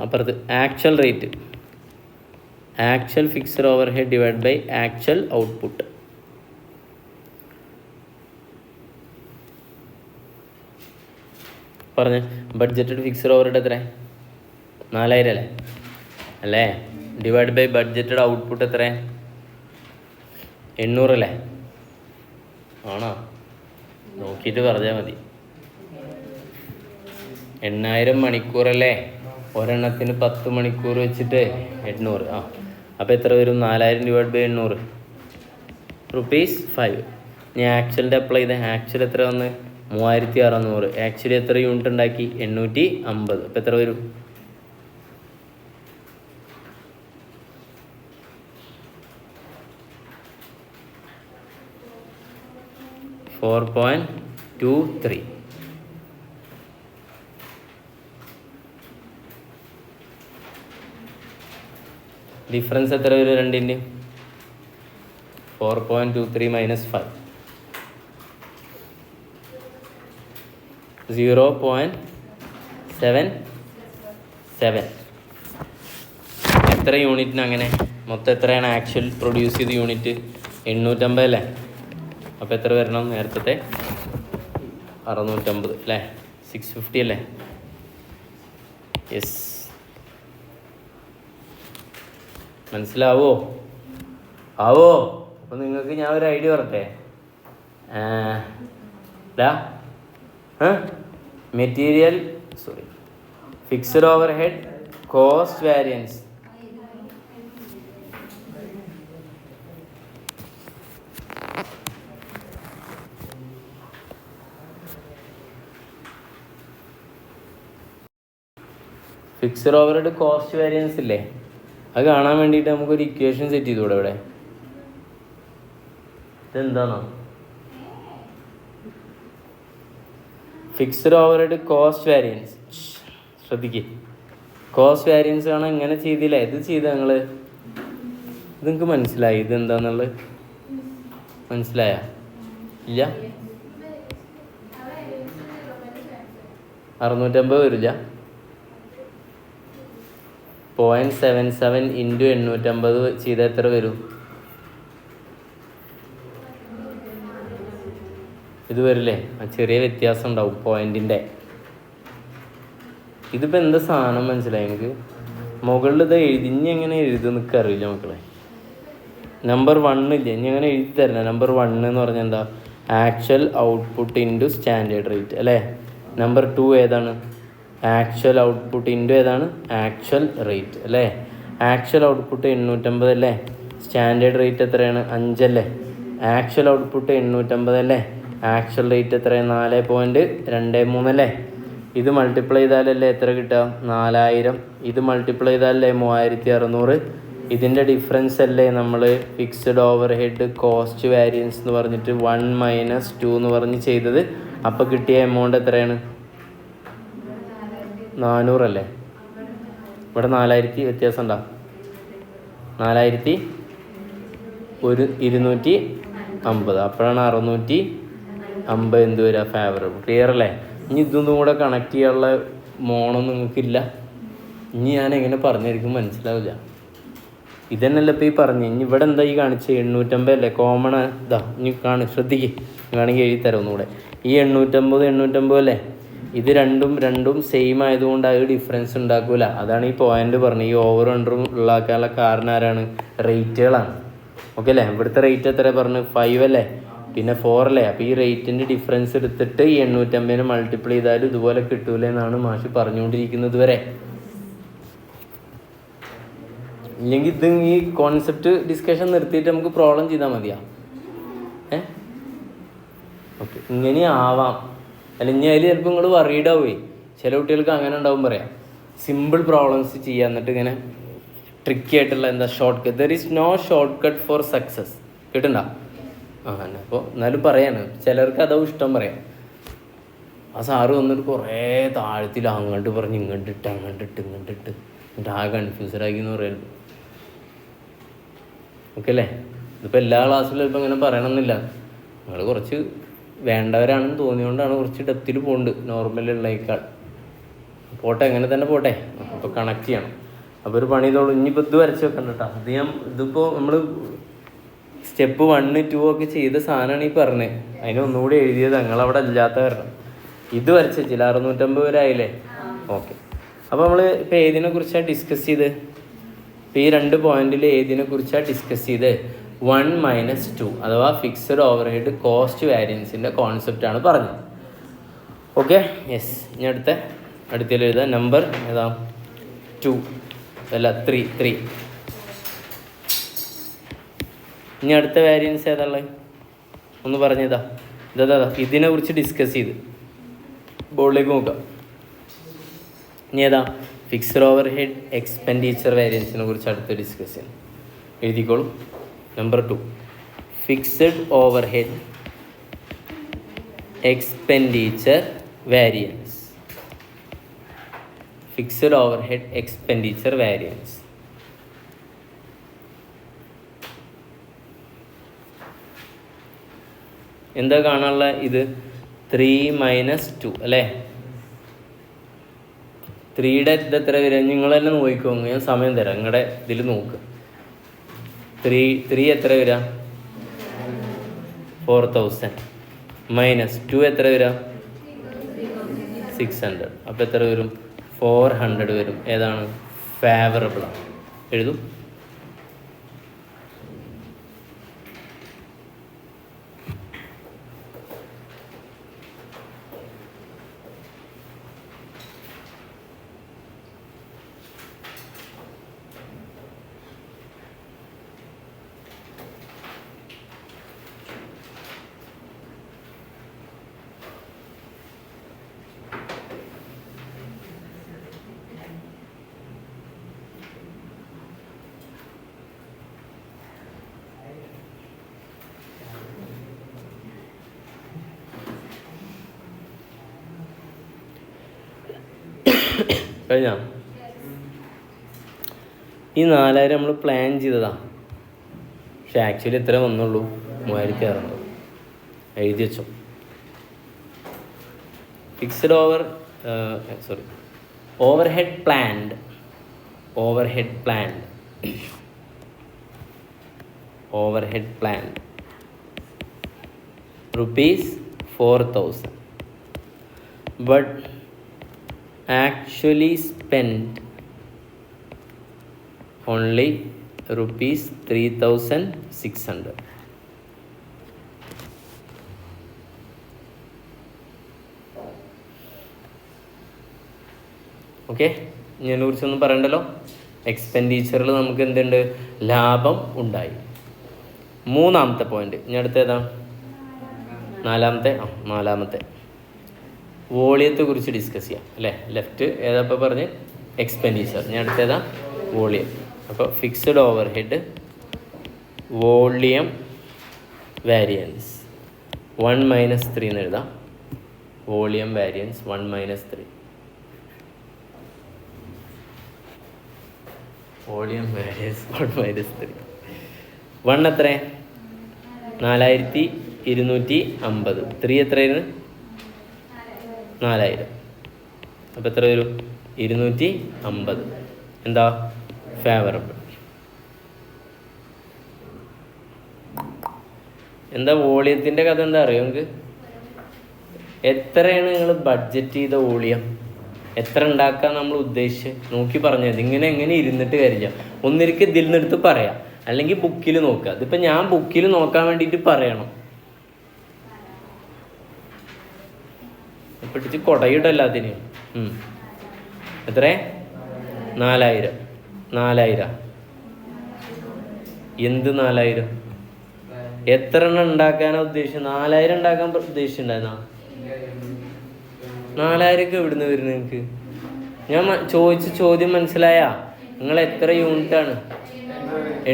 അപ്പുറത്ത് actual rate, actual fixed overhead divide by actual output. പറഞ്ഞ് budgeted fixed overhead എത്ര? 4000 അല്ലേ? Divide by budgeted output എത്ര? 800 അല്ലേ? ആണോ? നോക്കിയിട്ട് പറഞ്ഞാൽ മതി. 8000 മണിക്കൂറല്ലേ? ഒരെണ്ണത്തിന് 10 മണിക്കൂർ വെച്ചിട്ട് 800. അപ്പോൾ എത്ര വരും? 4000 ഡിവൈഡ് ബൈ 800 ₹5. ഞാൻ ആക്ച്വലിൻ്റെ അപ്ലൈ ചെയ്ത ആക്ച്വൽ എത്ര വന്ന്? 3600. ആക്ച്വലി എത്ര യൂണിറ്റ് ഉണ്ടാക്കി? 850. അപ്പോൾ എത്ര വരും? 4.23. ഡിഫറൻസ് എത്ര വരും രണ്ടിൻ്റെ? 4.23 മൈനസ് 5, 0.77. എത്ര യൂണിറ്റിന് അങ്ങനെ? മൊത്തം എത്രയാണ് ആക്ച്വൽ പ്രൊഡ്യൂസ് ചെയ്ത യൂണിറ്റ്? 850 അല്ലേ? അപ്പോൾ എത്ര വരണം? നേരത്തെ 650 അല്ലേ? 650 അല്ലേ? യെസ്. മനസ്സിലാവോ? ആവോ? അപ്പോൾ നിങ്ങൾക്ക് ഞാൻ ഒരു ഐഡിയ പറട്ടെ. Material fixed overhead cost variance. Fixed overhead cost variance ഇല്ലേ, അത് കാണാൻ വേണ്ടിയിട്ട് നമുക്കൊരു ഇക്വേഷൻ സെറ്റ് ചെയ്തുകൂടെ ഇവിടെ? ഇതെന്താണോ? Fixed overhead cost variance. ശ്രദ്ധിക്കുക, കോസ്റ്റ് വാരിയൻസ് കാണാൻ ഇങ്ങനെ ചെയ്തില്ല, ഇത് ചെയ്ത നിങ്ങൾ. ഇത് നിങ്ങൾക്ക് മനസ്സിലായി ഇതെന്താന്നുള്ളത്? മനസ്സിലായ? ഇല്ല? 650 വരില്ല. 0.77 ഇൻറ്റു 850 ചെയ്താൽ എത്ര വരും? ഇത് വരില്ലേ? ആ ചെറിയ വ്യത്യാസം ഉണ്ടാവും പോയിന്റിൻ്റെ. ഇതിപ്പോൾ എന്താ സാധനം മനസ്സിലായി എനിക്ക്? മുകളിൽ ഇത് ഇനി എങ്ങനെ എഴുതും എന്നൊക്കെ അറിയില്ല മക്കളെ. നമ്പർ 1 ഇല്ലേ, ഇനി അങ്ങനെ എഴുതി തരണം. നമ്പർ 1 എന്ന് പറഞ്ഞാൽ എന്താ? Actual output into standard rate അല്ലേ? നമ്പർ 2 ഏതാണ്? ആക്ച്വൽ ഔട്ട്പുട്ട് ഇൻറ്റു ഏതാണ്? ആക്ച്വൽ റേറ്റ് അല്ലേ? ആക്ച്വൽ ഔട്ട്പുട്ട് 850 അല്ലേ? സ്റ്റാൻഡേർഡ് റേറ്റ് എത്രയാണ്? 5 അല്ലേ? ആക്ച്വൽ ഔട്ട്പുട്ട് 850 അല്ലേ? ആക്ച്വൽ റേറ്റ് എത്രയാണ്? 4.23 അല്ലേ? ഇത് മൾട്ടിപ്ലൈ ചെയ്താലല്ലേ എത്ര കിട്ടുക? 4000. ഇത് മൾട്ടിപ്ലൈ ചെയ്താലല്ലേ 3600. ഇതിൻ്റെ ഡിഫറൻസ് അല്ലേ നമ്മൾ fixed overhead cost variance എന്ന് പറഞ്ഞിട്ട് 1 - 2 എന്ന് പറഞ്ഞ് ചെയ്തത്. അപ്പോൾ കിട്ടിയ എമൗണ്ട് എത്രയാണ്? 400 അല്ലേ? ഇവിടെ 4000 വ്യത്യാസം ഉണ്ടോ? 4250. അപ്പോഴാണ് 650 എന്ത് വരിക? ഫേവറബിൾ. ക്ലിയർ അല്ലേ? ഇനി ഇതൊന്നും കൂടെ കണക്ട് ചെയ്യാനുള്ള മോണൊന്നും നിങ്ങൾക്കില്ല. ഇനി ഞാൻ എങ്ങനെ പറഞ്ഞായിരിക്കും മനസ്സിലാവില്ല. ഇതന്നെയല്ല ഇപ്പോൾ ഈ പറഞ്ഞു. ഇനി ഇവിടെ എന്താ ഈ കാണിച്ച്? 850 അല്ലേ? കോമൺ ഇതാ. ഇനി ശ്രദ്ധിക്കുക, വേണമെങ്കിൽ എഴുതി തരാം ഒന്നുകൂടെ. ഈ 850 അല്ലേ? ഇത് രണ്ടും സെയിം ആയതുകൊണ്ട് അത് ഡിഫറൻസ് ഉണ്ടാക്കൂല. അതാണ് ഈ പോയിന്റ് പറഞ്ഞത്. ഈ ഓവർ അണ്ടറും ഉള്ളാക്കാനുള്ള കാരണം ആരാണ്? റേറ്റുകളാണ്. ഓക്കെ അല്ലേ? ഇവിടുത്തെ റേറ്റ് എത്ര പറഞ്ഞു? 5 അല്ലേ? പിന്നെ 4 അല്ലേ? അപ്പോൾ ഈ റേറ്റിൻ്റെ ഡിഫറൻസ് എടുത്തിട്ട് ഈ 850 മൾട്ടിപ്ലൈ ചെയ്താലും ഇതുപോലെ കിട്ടൂല എന്നാണ് മാഷ് പറഞ്ഞുകൊണ്ടിരിക്കുന്നത് വരെ. ഇല്ലെങ്കിൽ ഇത് ഈ കോൺസെപ്റ്റ് ഡിസ്കഷൻ നിർത്തിയിട്ട് നമുക്ക് പ്രോബ്ലം ചെയ്താൽ മതിയാ? ഓക്കെ, ഇങ്ങനെ ആവാം. അല്ലെങ്കിൽ അതിൽ ചിലപ്പോൾ നിങ്ങൾ വറീഡ് ആവുമേ. ചില കുട്ടികൾക്ക് അങ്ങനെ ഉണ്ടാവും. പറയാം സിമ്പിൾ പ്രോബ്ലംസ് ചെയ്യുക, എന്നിട്ട് ഇങ്ങനെ ട്രിക്കി ആയിട്ടുള്ള എന്താ shortcut. There is no shortcut for success. കിട്ടണ്ട? അപ്പോൾ എന്നാലും പറയാണ്, ചിലർക്ക് അതാവും ഇഷ്ടം. പറയാം ആ സാറ് വന്നിട്ട് കുറേ താഴത്തിൽ അങ്ങോട്ട് പറഞ്ഞ് ഇങ്ങോട്ടിട്ട് എന്നിട്ട് ആ കൺഫ്യൂസഡാക്കി എന്ന് പറയുള്ളൂ. ഓക്കെ അല്ലേ? ഇതിപ്പോൾ എല്ലാ ക്ലാസ്സിലും ചിലപ്പോൾ ഇങ്ങനെ പറയണമെന്നില്ല. നിങ്ങൾ കുറച്ച് വേണ്ടവരാണെന്ന് തോന്നിയോണ്ടാണ് കുറച്ച് ഡെപ്തിൽ പോകുന്നുണ്ട് നോർമലുള്ളേക്കാൾ. പോട്ടെ, അങ്ങനെ തന്നെ പോട്ടെ. അപ്പോൾ കണക്ട് ചെയ്യണം. അപ്പോൾ ഒരു പണി ചെയ്തോളൂ. ഇനിയിപ്പോൾ ഇത് വരച്ച് വെക്കണ്ട കേട്ടോ. ഇതിപ്പോൾ നമ്മൾ സ്റ്റെപ്പ് 1, 2 ഒക്കെ ചെയ്ത സാധനമാണ് ഈ പറഞ്ഞത്. അതിന് ഒന്നുകൂടി എഴുതിയത് ഞങ്ങളവിടെ ഇല്ലാത്ത കാരണം. ഇത് വരച്ച് വെച്ചില്ല. 650 വരെ ആയില്ലേ? ഓക്കെ. അപ്പോൾ നമ്മൾ ഇപ്പോൾ ഏതിനെ കുറിച്ചാണ് ഡിസ്കസ് ചെയ്ത്? ഇപ്പോൾ ഈ 2 പോയിന്റിൽ ഏതിനെ കുറിച്ചാണ് ഡിസ്കസ് ചെയ്ത്? 1 - 2 അഥവാ ഫിക്സഡ് ഓവർ ഹെഡ് കോസ്റ്റ് വാരിയൻസിൻ്റെ കോൺസെപ്റ്റാണ് പറഞ്ഞത്. Okay, yes. ഇനി അടുത്തതിൽ എഴുതാം. നമ്പർ ഏതാ? 2 അല്ല 3. ഇനി അടുത്ത വാരിയൻസ് ഏതാ ഉള്ളത്? ഒന്ന് പറഞ്ഞതാ. ഇതിനെ കുറിച്ച് ഡിസ്കസ് ചെയ്ത് ബോർഡിലേക്ക് നോക്കാം. ഇനി ഏതാ ഫിക്സഡ് ഓവർ ഹെഡ് എക്സ്പെൻഡിച്ചർ വേരിയൻസിനെ കുറിച്ച് അടുത്ത് ഡിസ്കസ് ചെയ്യണം. എഴുതിക്കോളൂ. Number 2 fixed overhead expenditure variance. Fixed overhead expenditure variance. എന്താ കാണാനുള്ള ഇത് 3 - 2 അല്ലേ? 3യുടെ ഇത് എത്ര വരിക? നിങ്ങൾ തന്നെ നോക്കിക്കോ, ഞാൻ സമയം തരാം, നിങ്ങളുടെ ഇതിൽ നോക്ക്. 3 എത്ര വരിക? 4000 -2 എത്ര വരിക? 600. അപ്പോൾ എത്ര വരും? 400 വരും. ഏതാണ്? ഫേവറബിളാണ്. എഴുതും. കഴിഞ്ഞാ? ഈ 4000 നമ്മൾ പ്ലാൻ ചെയ്തതാ, പക്ഷെ ആക്ച്വലി എത്ര വന്നുള്ളൂ? 3600. എഴുതി വെച്ചോ. Fixed overhead planned ₹4,000 but actually spent only ₹3,600. Okay, ഇതിനെ കുറിച്ചൊന്നും പറയണ്ടല്ലോ. എക്സ്പെൻഡിച്ചറിൽ നമുക്ക് എന്തുണ്ട്? ലാഭം ഉണ്ടായി. 3ാമത്തെ പോയിന്റ്. ഇനി അടുത്തേതാ? 4ാമത്തെ വോളിയത്തെ കുറിച്ച് ഡിസ്കസ് ചെയ്യാം അല്ലേ? ലെഫ്റ്റ് ഏതാ പറഞ്ഞ്? എക്സ്പെൻഡിച്ചർ. ഞാൻ അടുത്തേതാ? വോളിയം. അപ്പോൾ fixed overhead volume variance 1 - 3 എന്ന് എഴുതാം. Volume variance 1 - 3. Volume variance 1 - 3. 1 എത്ര? 4250. 3 എത്രയായിരുന്നു? 4000. അപ്പോൾ എത്ര വരും? 250. എന്താ? ഫേവറബിൾ. എന്താ വോളിയത്തിൻ്റെ കഥ? എന്താ അറിയോ നിങ്ങൾക്ക്? എത്രയാണ് നിങ്ങൾ ബഡ്ജറ്റ് ചെയ്ത വോളിയം? എത്ര ഉണ്ടാക്കാൻ നമ്മൾ ഉദ്ദേശിച്ച് നോക്കി പറഞ്ഞത്. ഇങ്ങനെ എങ്ങനെ ഇരുന്നിട്ട് കാര്യമില്ല. ഒന്നിരിക്കും ഇതിൽ നിന്നെടുത്ത് പറയാം, അല്ലെങ്കിൽ ബുക്കിൽ നോക്കുക. അതിപ്പോൾ ഞാൻ ബുക്കിൽ നോക്കാൻ വേണ്ടിയിട്ട് പറയണം. പിടിച്ച് കൊടയിടല്ല അതിന്. എത്ര? 4000. എന്ത് 4000? എത്ര എണ്ണം ഉണ്ടാക്കാനാണ് ഉദ്ദേശിച്ചത്? 4000 ഉണ്ടാക്കാൻ ഉദ്ദേശിച്ചിട്ടുണ്ടായിരുന്ന? 4000 എവിടുന്ന് വരുന്നത് നിങ്ങൾക്ക്? ഞാൻ ചോദിച്ച ചോദ്യം മനസ്സിലായ? നിങ്ങൾ എത്ര യൂണിറ്റാണ്?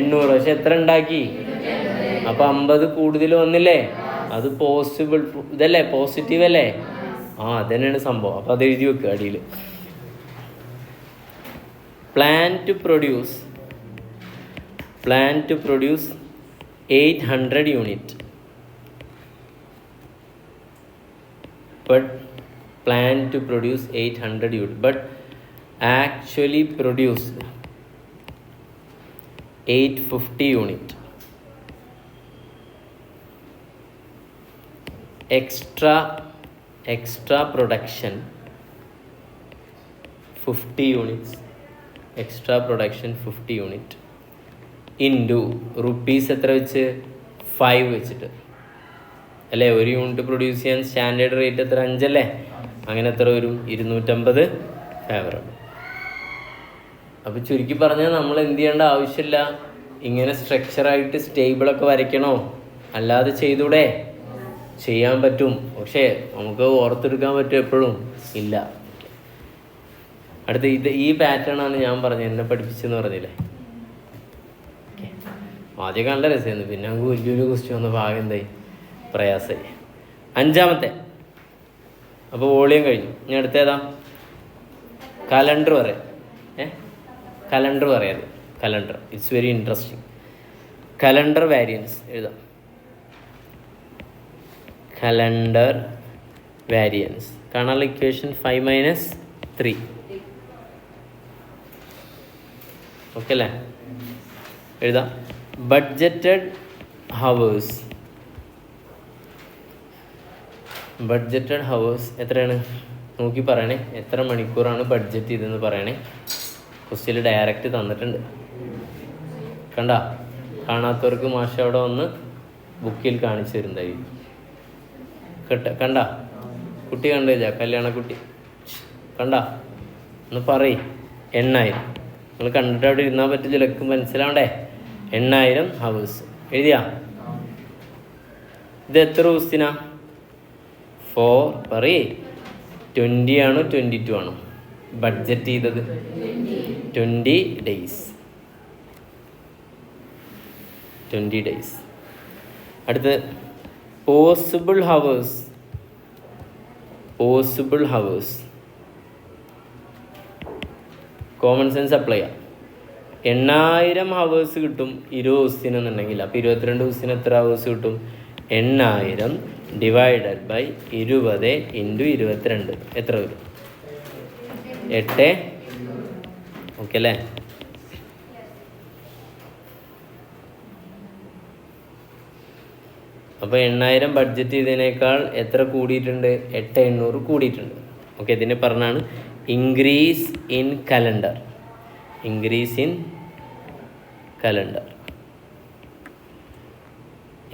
800. പക്ഷെ എത്ര ഉണ്ടാക്കി? അപ്പൊ 50 കൂടുതൽ വന്നില്ലേ? അത് പോസിബിൾ ഇതല്ലേ? പോസിറ്റീവ് അല്ലേ? അതന്നെയാണ് സംഭവം. അപ്പോൾ അത് എഴുതി വെക്കുക അടിയിൽ. Plan to produce 800 unit but actually produced 850 unit. extra production 50 units into rupees എത്ര വെച്ച്? 5 വെച്ചിട്ട് അല്ലേ? ഒരു യൂണിറ്റ് പ്രൊഡ്യൂസ് ചെയ്യാൻ സ്റ്റാൻഡേർഡ് റേറ്റ് എത്ര? 5 അല്ലേ? അങ്ങനെ എത്ര വരും? 250 ഫേവറബിൾ. അപ്പോൾ ചുരുക്കി പറഞ്ഞാൽ നമ്മൾ എന്ത് ചെയ്യേണ്ട ആവശ്യമില്ല. ഇങ്ങനെ സ്ട്രക്ചറായിട്ട് സ്റ്റേബിളൊക്കെ വരയ്ക്കണോ? അല്ലാതെ ചെയ്തൂടെ? ചെയ്യാൻ പറ്റും, പക്ഷേ നമുക്ക് ഓർത്തെടുക്കാൻ പറ്റും എപ്പോഴും ഇല്ല. അടുത്ത ഈ പാറ്റേൺ ആണ് ഞാൻ പറഞ്ഞത്, എന്നെ പഠിപ്പിച്ചെന്ന് പറഞ്ഞില്ലേ. ആദ്യമൊക്കെ നല്ല രസമായിരുന്നു, പിന്നെ നമുക്ക് വലിയൊരു ക്വസ്റ്റ്യൻ വന്നപ്പോൾ ആകെ എന്തായി, പ്രയാസമായി. അഞ്ചാമത്തെ, അപ്പോൾ വോളിയം കഴിഞ്ഞു. ഇനി അടുത്തേതാ, കലണ്ടർ പറയാം. കലണ്ടർ പറയാം. Calendar it's very interesting. Calendar variance എഴുതാം. കലണ്ടർ വാരിയൻസ് കാണാനുള്ള ഇക്വേഷൻ 5 - 3. ഓക്കെ അല്ലേ? എഴുതാം. Budgeted hours. ബഡ്ജറ്റഡ് ഹവേഴ്സ് എത്രയാണ് നോക്കി പറയണേ. എത്ര മണിക്കൂറാണ് ബഡ്ജറ്റ് ചെയ്തെന്ന് പറയണേ. ക്വസ്റ്റ്യനിൽ ഡയറക്റ്റ് തന്നിട്ടുണ്ട്. കണ്ട, കാണാത്തവർക്ക് മാഷ അവിടെ വന്ന് ബുക്കിൽ കാണിച്ചു തരുന്നതായിരിക്കും. കണ്ട കുട്ടി കണ്ടില്ല, കല്യാണക്കുട്ടി കണ്ട, ഒന്ന് പറയ്. 8,000. നിങ്ങൾ കണ്ടിട്ട് അവിടെ ഇരുന്നാൽ പറ്റില്ല, ചിലക്ക് മനസ്സിലാവണ്ടേ. 8,000 ഹവേഴ്സ് എഴുതിയാ. ഇത് എത്ര ദിവസത്തിനാ? 4 പറയേ. 20 ആണോ 22 ആണോ ബഡ്ജറ്റ് ചെയ്തത്? 20 days. 20 days. അടുത്ത് possible hours. Possible hours common sense apply ചെയ്യാം. 8,000 ഹവേഴ്സ് കിട്ടും 20 ദിവസത്തിനെന്നുണ്ടെങ്കിൽ, അപ്പോൾ 22 ദിവസത്തിന് എത്ര ഹവേഴ്സ് കിട്ടും? 8,000 ഡിവൈഡഡ് ബൈ 20 × 22 എത്ര വരും? 8. ഓക്കെ അല്ലേ? അപ്പോൾ 8,000 ബഡ്ജറ്റ് ചെയ്തതിനേക്കാൾ എത്ര കൂടിയിട്ടുണ്ട്? 8,800 കൂടിയിട്ടുണ്ട്. ഓക്കെ, ഇതിനെ പറഞ്ഞാണ് increase in calendar. Increase in calendar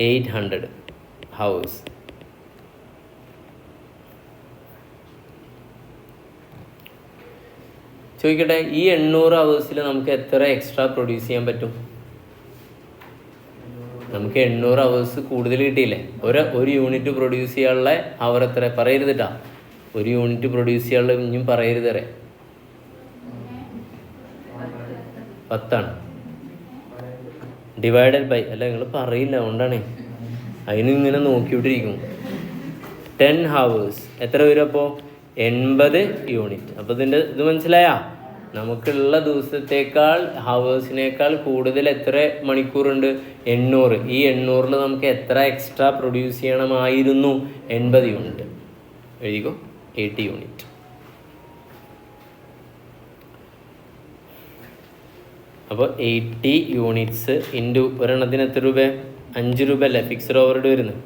800 hours. ചോദിക്കട്ടെ, ഈ 800 ഹവേഴ്സിൽ നമുക്ക് എത്ര എക്സ്ട്രാ പ്രൊഡ്യൂസ് ചെയ്യാൻ പറ്റും? നമുക്ക് 800 ഹവേഴ്സ് കൂടുതൽ കിട്ടിയില്ലേ? ഒരു യൂണിറ്റ് പ്രൊഡ്യൂസ് ചെയ്യാനുള്ള അവർ എത്ര പറയരുത് കേട്ടോ. ഒരു യൂണിറ്റ് പ്രൊഡ്യൂസ് ചെയ്യാനുള്ള ഇനിയും പറയരുത് തരേ. 10 ഡിവൈഡഡ് ബൈ അല്ല, നിങ്ങൾ പറയില്ല, അതുകൊണ്ടാണ് അതിനിങ്ങനെ നോക്കിയിട്ടിരിക്കും. 10 ഹവേഴ്സ് എത്ര വരും? അപ്പോൾ 80 യൂണിറ്റ്. അപ്പോൾ ഇത് മനസ്സിലായാ? നമുക്കുള്ള ദിവസത്തേക്കാൾ ഹവേഴ്സിനേക്കാൾ കൂടുതൽ എത്ര മണിക്കൂറുണ്ട്? 800. ഈ 800 നമുക്ക് എത്ര എക്സ്ട്രാ പ്രൊഡ്യൂസ് ചെയ്യണമായിരുന്നു? 80 യൂണിറ്റ്. എഴുതിക്കോ, 80 യൂണിറ്റ്. അപ്പോൾ 80 യൂണിറ്റ്സ് ഇൻറ്റു ഒരെണ്ണത്തിന് എത്ര രൂപ? 5 രൂപ അല്ലേ ഫിക്സഡ് ഓവർഹെഡ് വരുന്നത്.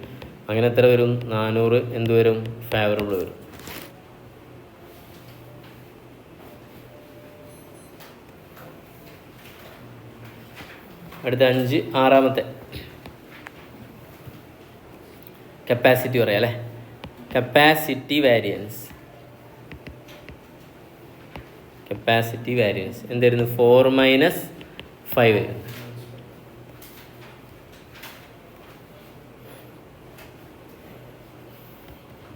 അങ്ങനെ എത്ര വരും? 400 എന്ത് വരും? ഫേവറബിൾ വരും. അടുത്ത 5, 6ാമത്തെ കപ്പാസിറ്റി പറയാം അല്ലേ. Capacity variance. കപ്പാസിറ്റി വാരിയൻസ് എന്തായിരുന്നു? 4 - 5 വരും.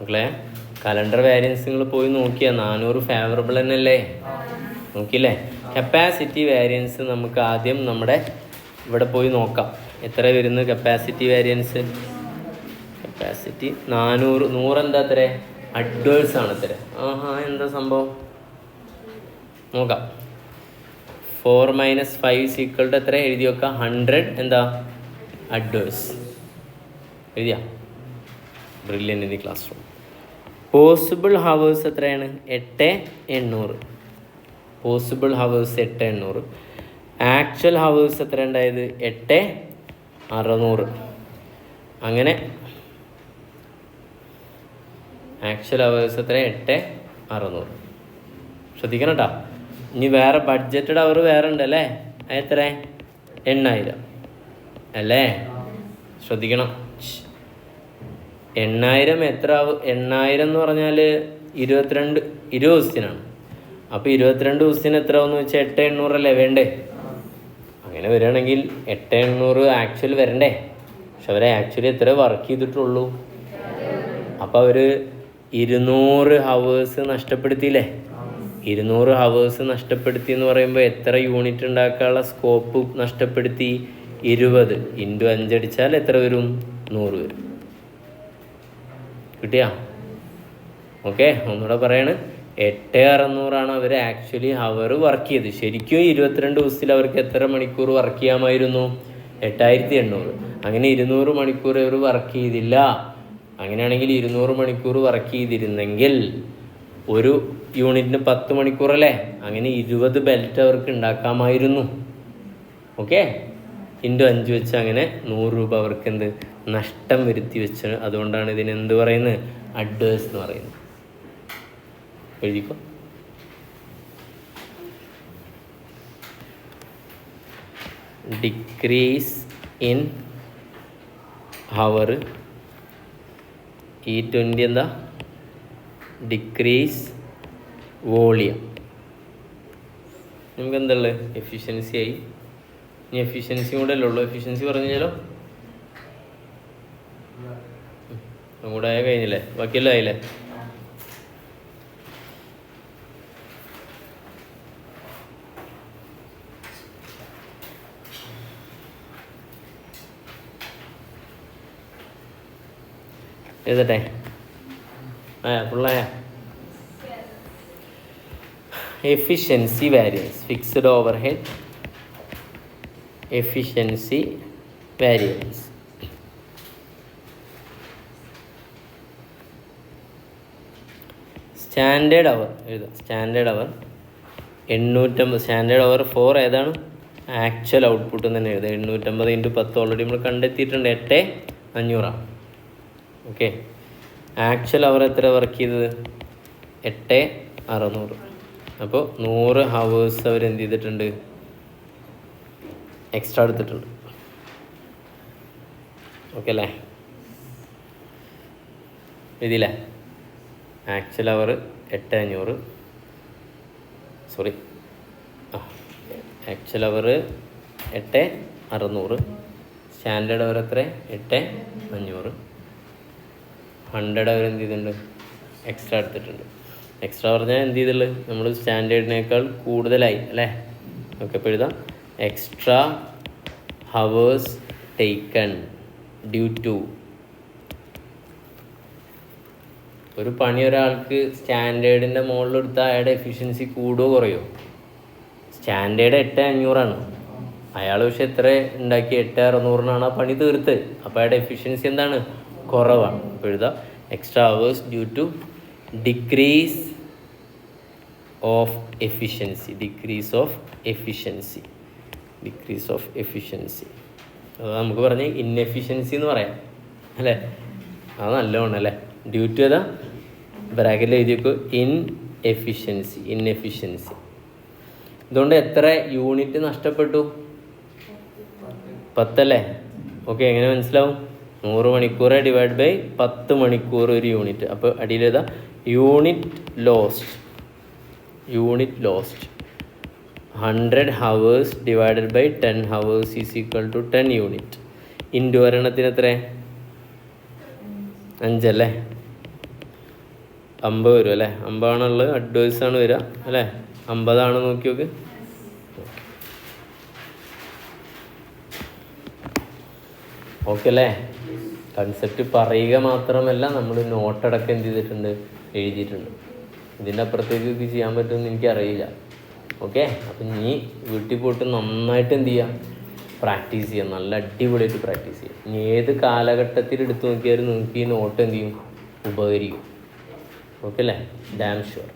മക്കളെ, കലണ്ടർ വാരിയൻസ് നിങ്ങൾ പോയി നോക്കിയാൽ 400 ഫേവറബിൾ തന്നെയല്ലേ? നോക്കിയില്ലേ? കപ്പാസിറ്റി വാരിയൻസ് നമുക്ക് ആദ്യം നമ്മുടെ ഇവിടെ പോയി നോക്കാം. എത്ര വരുന്നത് കപ്പാസിറ്റി വാരിയൻസ്? കപ്പാസിറ്റി 400. 100 എന്താ അത്ര? അഡ്വേഴ്സ് ആണ് അത്ര. എന്താ സംഭവം നോക്കാം. 4 - 5 എത്ര എഴുതി വെക്കാം? 100 എന്താ? അഡ്വേഴ്സ് എഴുതിയാ? Brilliant in the classroom. Possible hours എത്രയാണ്? 8,800. Possible hours 8,800. ആക്ച്വൽ ഹവേഴ്സ് എത്ര ഉണ്ടായത്? 8,600. അങ്ങനെ ആക്ച്വൽ ഹവേഴ്സ് എത്ര? 8,600. ശ്രദ്ധിക്കണം കേട്ടോ. ഇനി വേറെ ബഡ്ജറ്റഡ് അവർ വേറെ ഉണ്ടല്ലേ, എത്ര? 8,000 അല്ലേ? ശ്രദ്ധിക്കണം. 8,000 എത്ര? 8,000 എന്ന് പറഞ്ഞാൽ 20 ദിവസത്തിനാണ്. അപ്പോൾ 22 ദിവസത്തിന് എത്ര എന്ന് വെച്ചാൽ 8,800 അല്ലേ വേണ്ടേ? അങ്ങനെ വരികയാണെങ്കിൽ 8,800 ആക്ച്വൽ വരണ്ടേ? പക്ഷെ അവരെ ആക്ച്വലി എത്ര വർക്ക് ചെയ്തിട്ടുള്ളൂ? അപ്പോൾ അവർ 200 ഹവേഴ്സ് നഷ്ടപ്പെടുത്തിയില്ലേ? 200 ഹവേഴ്സ് നഷ്ടപ്പെടുത്തി എന്ന് പറയുമ്പോൾ എത്ര യൂണിറ്റ് ഉണ്ടാക്കാനുള്ള സ്കോപ്പ് നഷ്ടപ്പെടുത്തി? 20 × 5 അടിച്ചാൽ എത്ര വരും? 100 വരും. കിട്ടിയാ? ഓക്കെ, ഒന്നുകൂടെ പറയാണ്. 8600 അവർ ആക്ച്വലി ഹവർ വർക്ക് ചെയ്ത്. ശരിക്കും 22 ദിവസത്തിൽ അവർക്ക് എത്ര മണിക്കൂർ വർക്ക് ചെയ്യാമായിരുന്നു? 8800. അങ്ങനെ 200 മണിക്കൂർ അവർ വർക്ക് ചെയ്തില്ല. അങ്ങനെയാണെങ്കിൽ 200 മണിക്കൂർ വർക്ക് ചെയ്തിരുന്നെങ്കിൽ ഒരു യൂണിറ്റിന് 10 മണിക്കൂറല്ലേ? അങ്ങനെ 20 ബെൽറ്റ് അവർക്ക് ഉണ്ടാക്കാമായിരുന്നു. ഓക്കെ, × 5 വെച്ച് അങ്ങനെ 100 രൂപ അവർക്ക് എന്ത് നഷ്ടം വരുത്തി വെച്ച്. അതുകൊണ്ടാണ് ഇതിന് എന്ത് പറയുന്നത്? അഡ്വേഴ്സ് എന്ന് പറയുന്നത്. എഴുതിക്കോ. Decrease in hour. ഈ 20 എന്താ? Decrease volume. നമുക്ക് എന്തുള്ളത്? എഫിഷ്യൻസി ആയി. ഇനി എഫിഷ്യൻസി കൂടെ അല്ലേ ഉള്ളൂ. എഫിഷ്യൻസി പറഞ്ഞാലോ കൂടെ ആയ കഴിഞ്ഞില്ലേ? ബാക്കിയെല്ലാം ആയില്ലേ? എഴുതട്ടെ? ഫുള്ളായ? Efficiency variance, fixed overhead efficiency variance. Standard hour എഴുതാം. സ്റ്റാൻഡേർഡ് അവർ 850. സ്റ്റാൻഡേർഡ് അവർ 4 ഏതാണ്? ആക്ച്വൽ ഔട്ട്പുട്ട് തന്നെ എഴുതാം. 850 × 10 ഓൾറെഡി നമ്മൾ കണ്ടെത്തിയിട്ടുണ്ട്. 8500. ഓക്കെ, ആക്ച്വൽ അവർ എത്ര വർക്ക് ചെയ്തത്? 8600. അപ്പോൾ 100 ഹവേഴ്സ് അവരെന്ത് ചെയ്തിട്ടുണ്ട്? എക്സ്ട്രാ എടുത്തിട്ടുണ്ട്. ഓക്കെ അല്ലേ? ഇതില്ലേ ആക്ച്വൽ അവർ 8500. സോറി, ആക്ച്വൽ അവർ 8600. സ്റ്റാൻഡേർഡ് അവർ എത്ര? 8500. 100 അവർ എന്ത് ചെയ്തിട്ടുണ്ട്? എക്സ്ട്രാ എടുത്തിട്ടുണ്ട്. എക്സ്ട്രാ പറഞ്ഞാൽ എന്ത് ചെയ്തുള്ളത്? നമ്മൾ സ്റ്റാൻഡേർഡിനേക്കാൾ കൂടുതലായി അല്ലേ? ഓക്കെ, അപ്പോൾ എഴുതാം. Extra hours taken due to. ഒരു പണി ഒരാൾക്ക് സ്റ്റാൻഡേർഡിൻ്റെ മുകളിൽ എടുത്താൽ അയാളുടെ എഫിഷ്യൻസി കൂടുകയോ കുറയോ? സ്റ്റാൻഡേർഡ് 8500 അയാൾ പക്ഷെ എത്ര ഉണ്ടാക്കി? 8600 ആ പണി തീർത്ത്. അപ്പോൾ അയാളുടെ എഫിഷ്യൻസി എന്താണ്? കുറവാണ്. അപ്പോൾ എഴുതാം extra hours due to decrease of efficiency. Decrease of efficiency. Decrease of efficiency. അത് നമുക്ക് പറഞ്ഞ് ഇൻഎഫിഷ്യൻസി എന്ന് പറയാം അല്ലേ? അത് നല്ലതാണ് അല്ലേ? ഡ്യൂ ടു ഏതാ? ബ്രാക്കറ്റിൽ എഴുതിയേക്കോ ഇൻഎഫിഷ്യൻസി. ഇൻഎഫിഷ്യൻസി. ഇതുകൊണ്ട് എത്ര യൂണിറ്റ് നഷ്ടപ്പെട്ടു? 10 അല്ലേ? ഓക്കെ, എങ്ങനെ മനസ്സിലാവും? 100 മണിക്കൂർ ഡിവൈഡ് ബൈ 10 മണിക്കൂർ ഒരു യൂണിറ്റ്. അപ്പോൾ അടിയിലേതാ? Unit lost. Unit lost 100 hours divided by 10 hours is equal to 10 unit. Into ഒരെണ്ണത്തിന് എത്ര? 5 അല്ലേ? 50 വരും അല്ലേ? 50 ആണുള്ളത്. അഡ്വൈസാണ് വരിക അല്ലേ? 50 നോക്കി നോക്ക്. ഓക്കെ അല്ലേ? കൺസെപ്റ്റ് പറയുക മാത്രമല്ല, നമ്മൾ നോട്ടടക്കം എന്ത് ചെയ്തിട്ടുണ്ട്? എഴുതിയിട്ടുണ്ട്. ഇതിൻ്റെ അപ്പുറത്തേക്ക് ഇത് ചെയ്യാൻ പറ്റുമെന്ന് എനിക്കറിയില്ല. ഓക്കെ, അപ്പം നീ വീട്ടിൽ പോയിട്ട് നന്നായിട്ട് എന്ത് ചെയ്യുക? പ്രാക്ടീസ് ചെയ്യുക. നല്ല അടിപൊളിയായിട്ട് പ്രാക്ടീസ് ചെയ്യുക. ഇനി ഏത് കാലഘട്ടത്തിൽ എടുത്തു നോക്കിയാലും നിങ്ങൾക്ക് ഈ നോട്ട് എന്ത് ചെയ്യും? ഉപകരിക്കും. ഓക്കെ അല്ലേ? Dam sure.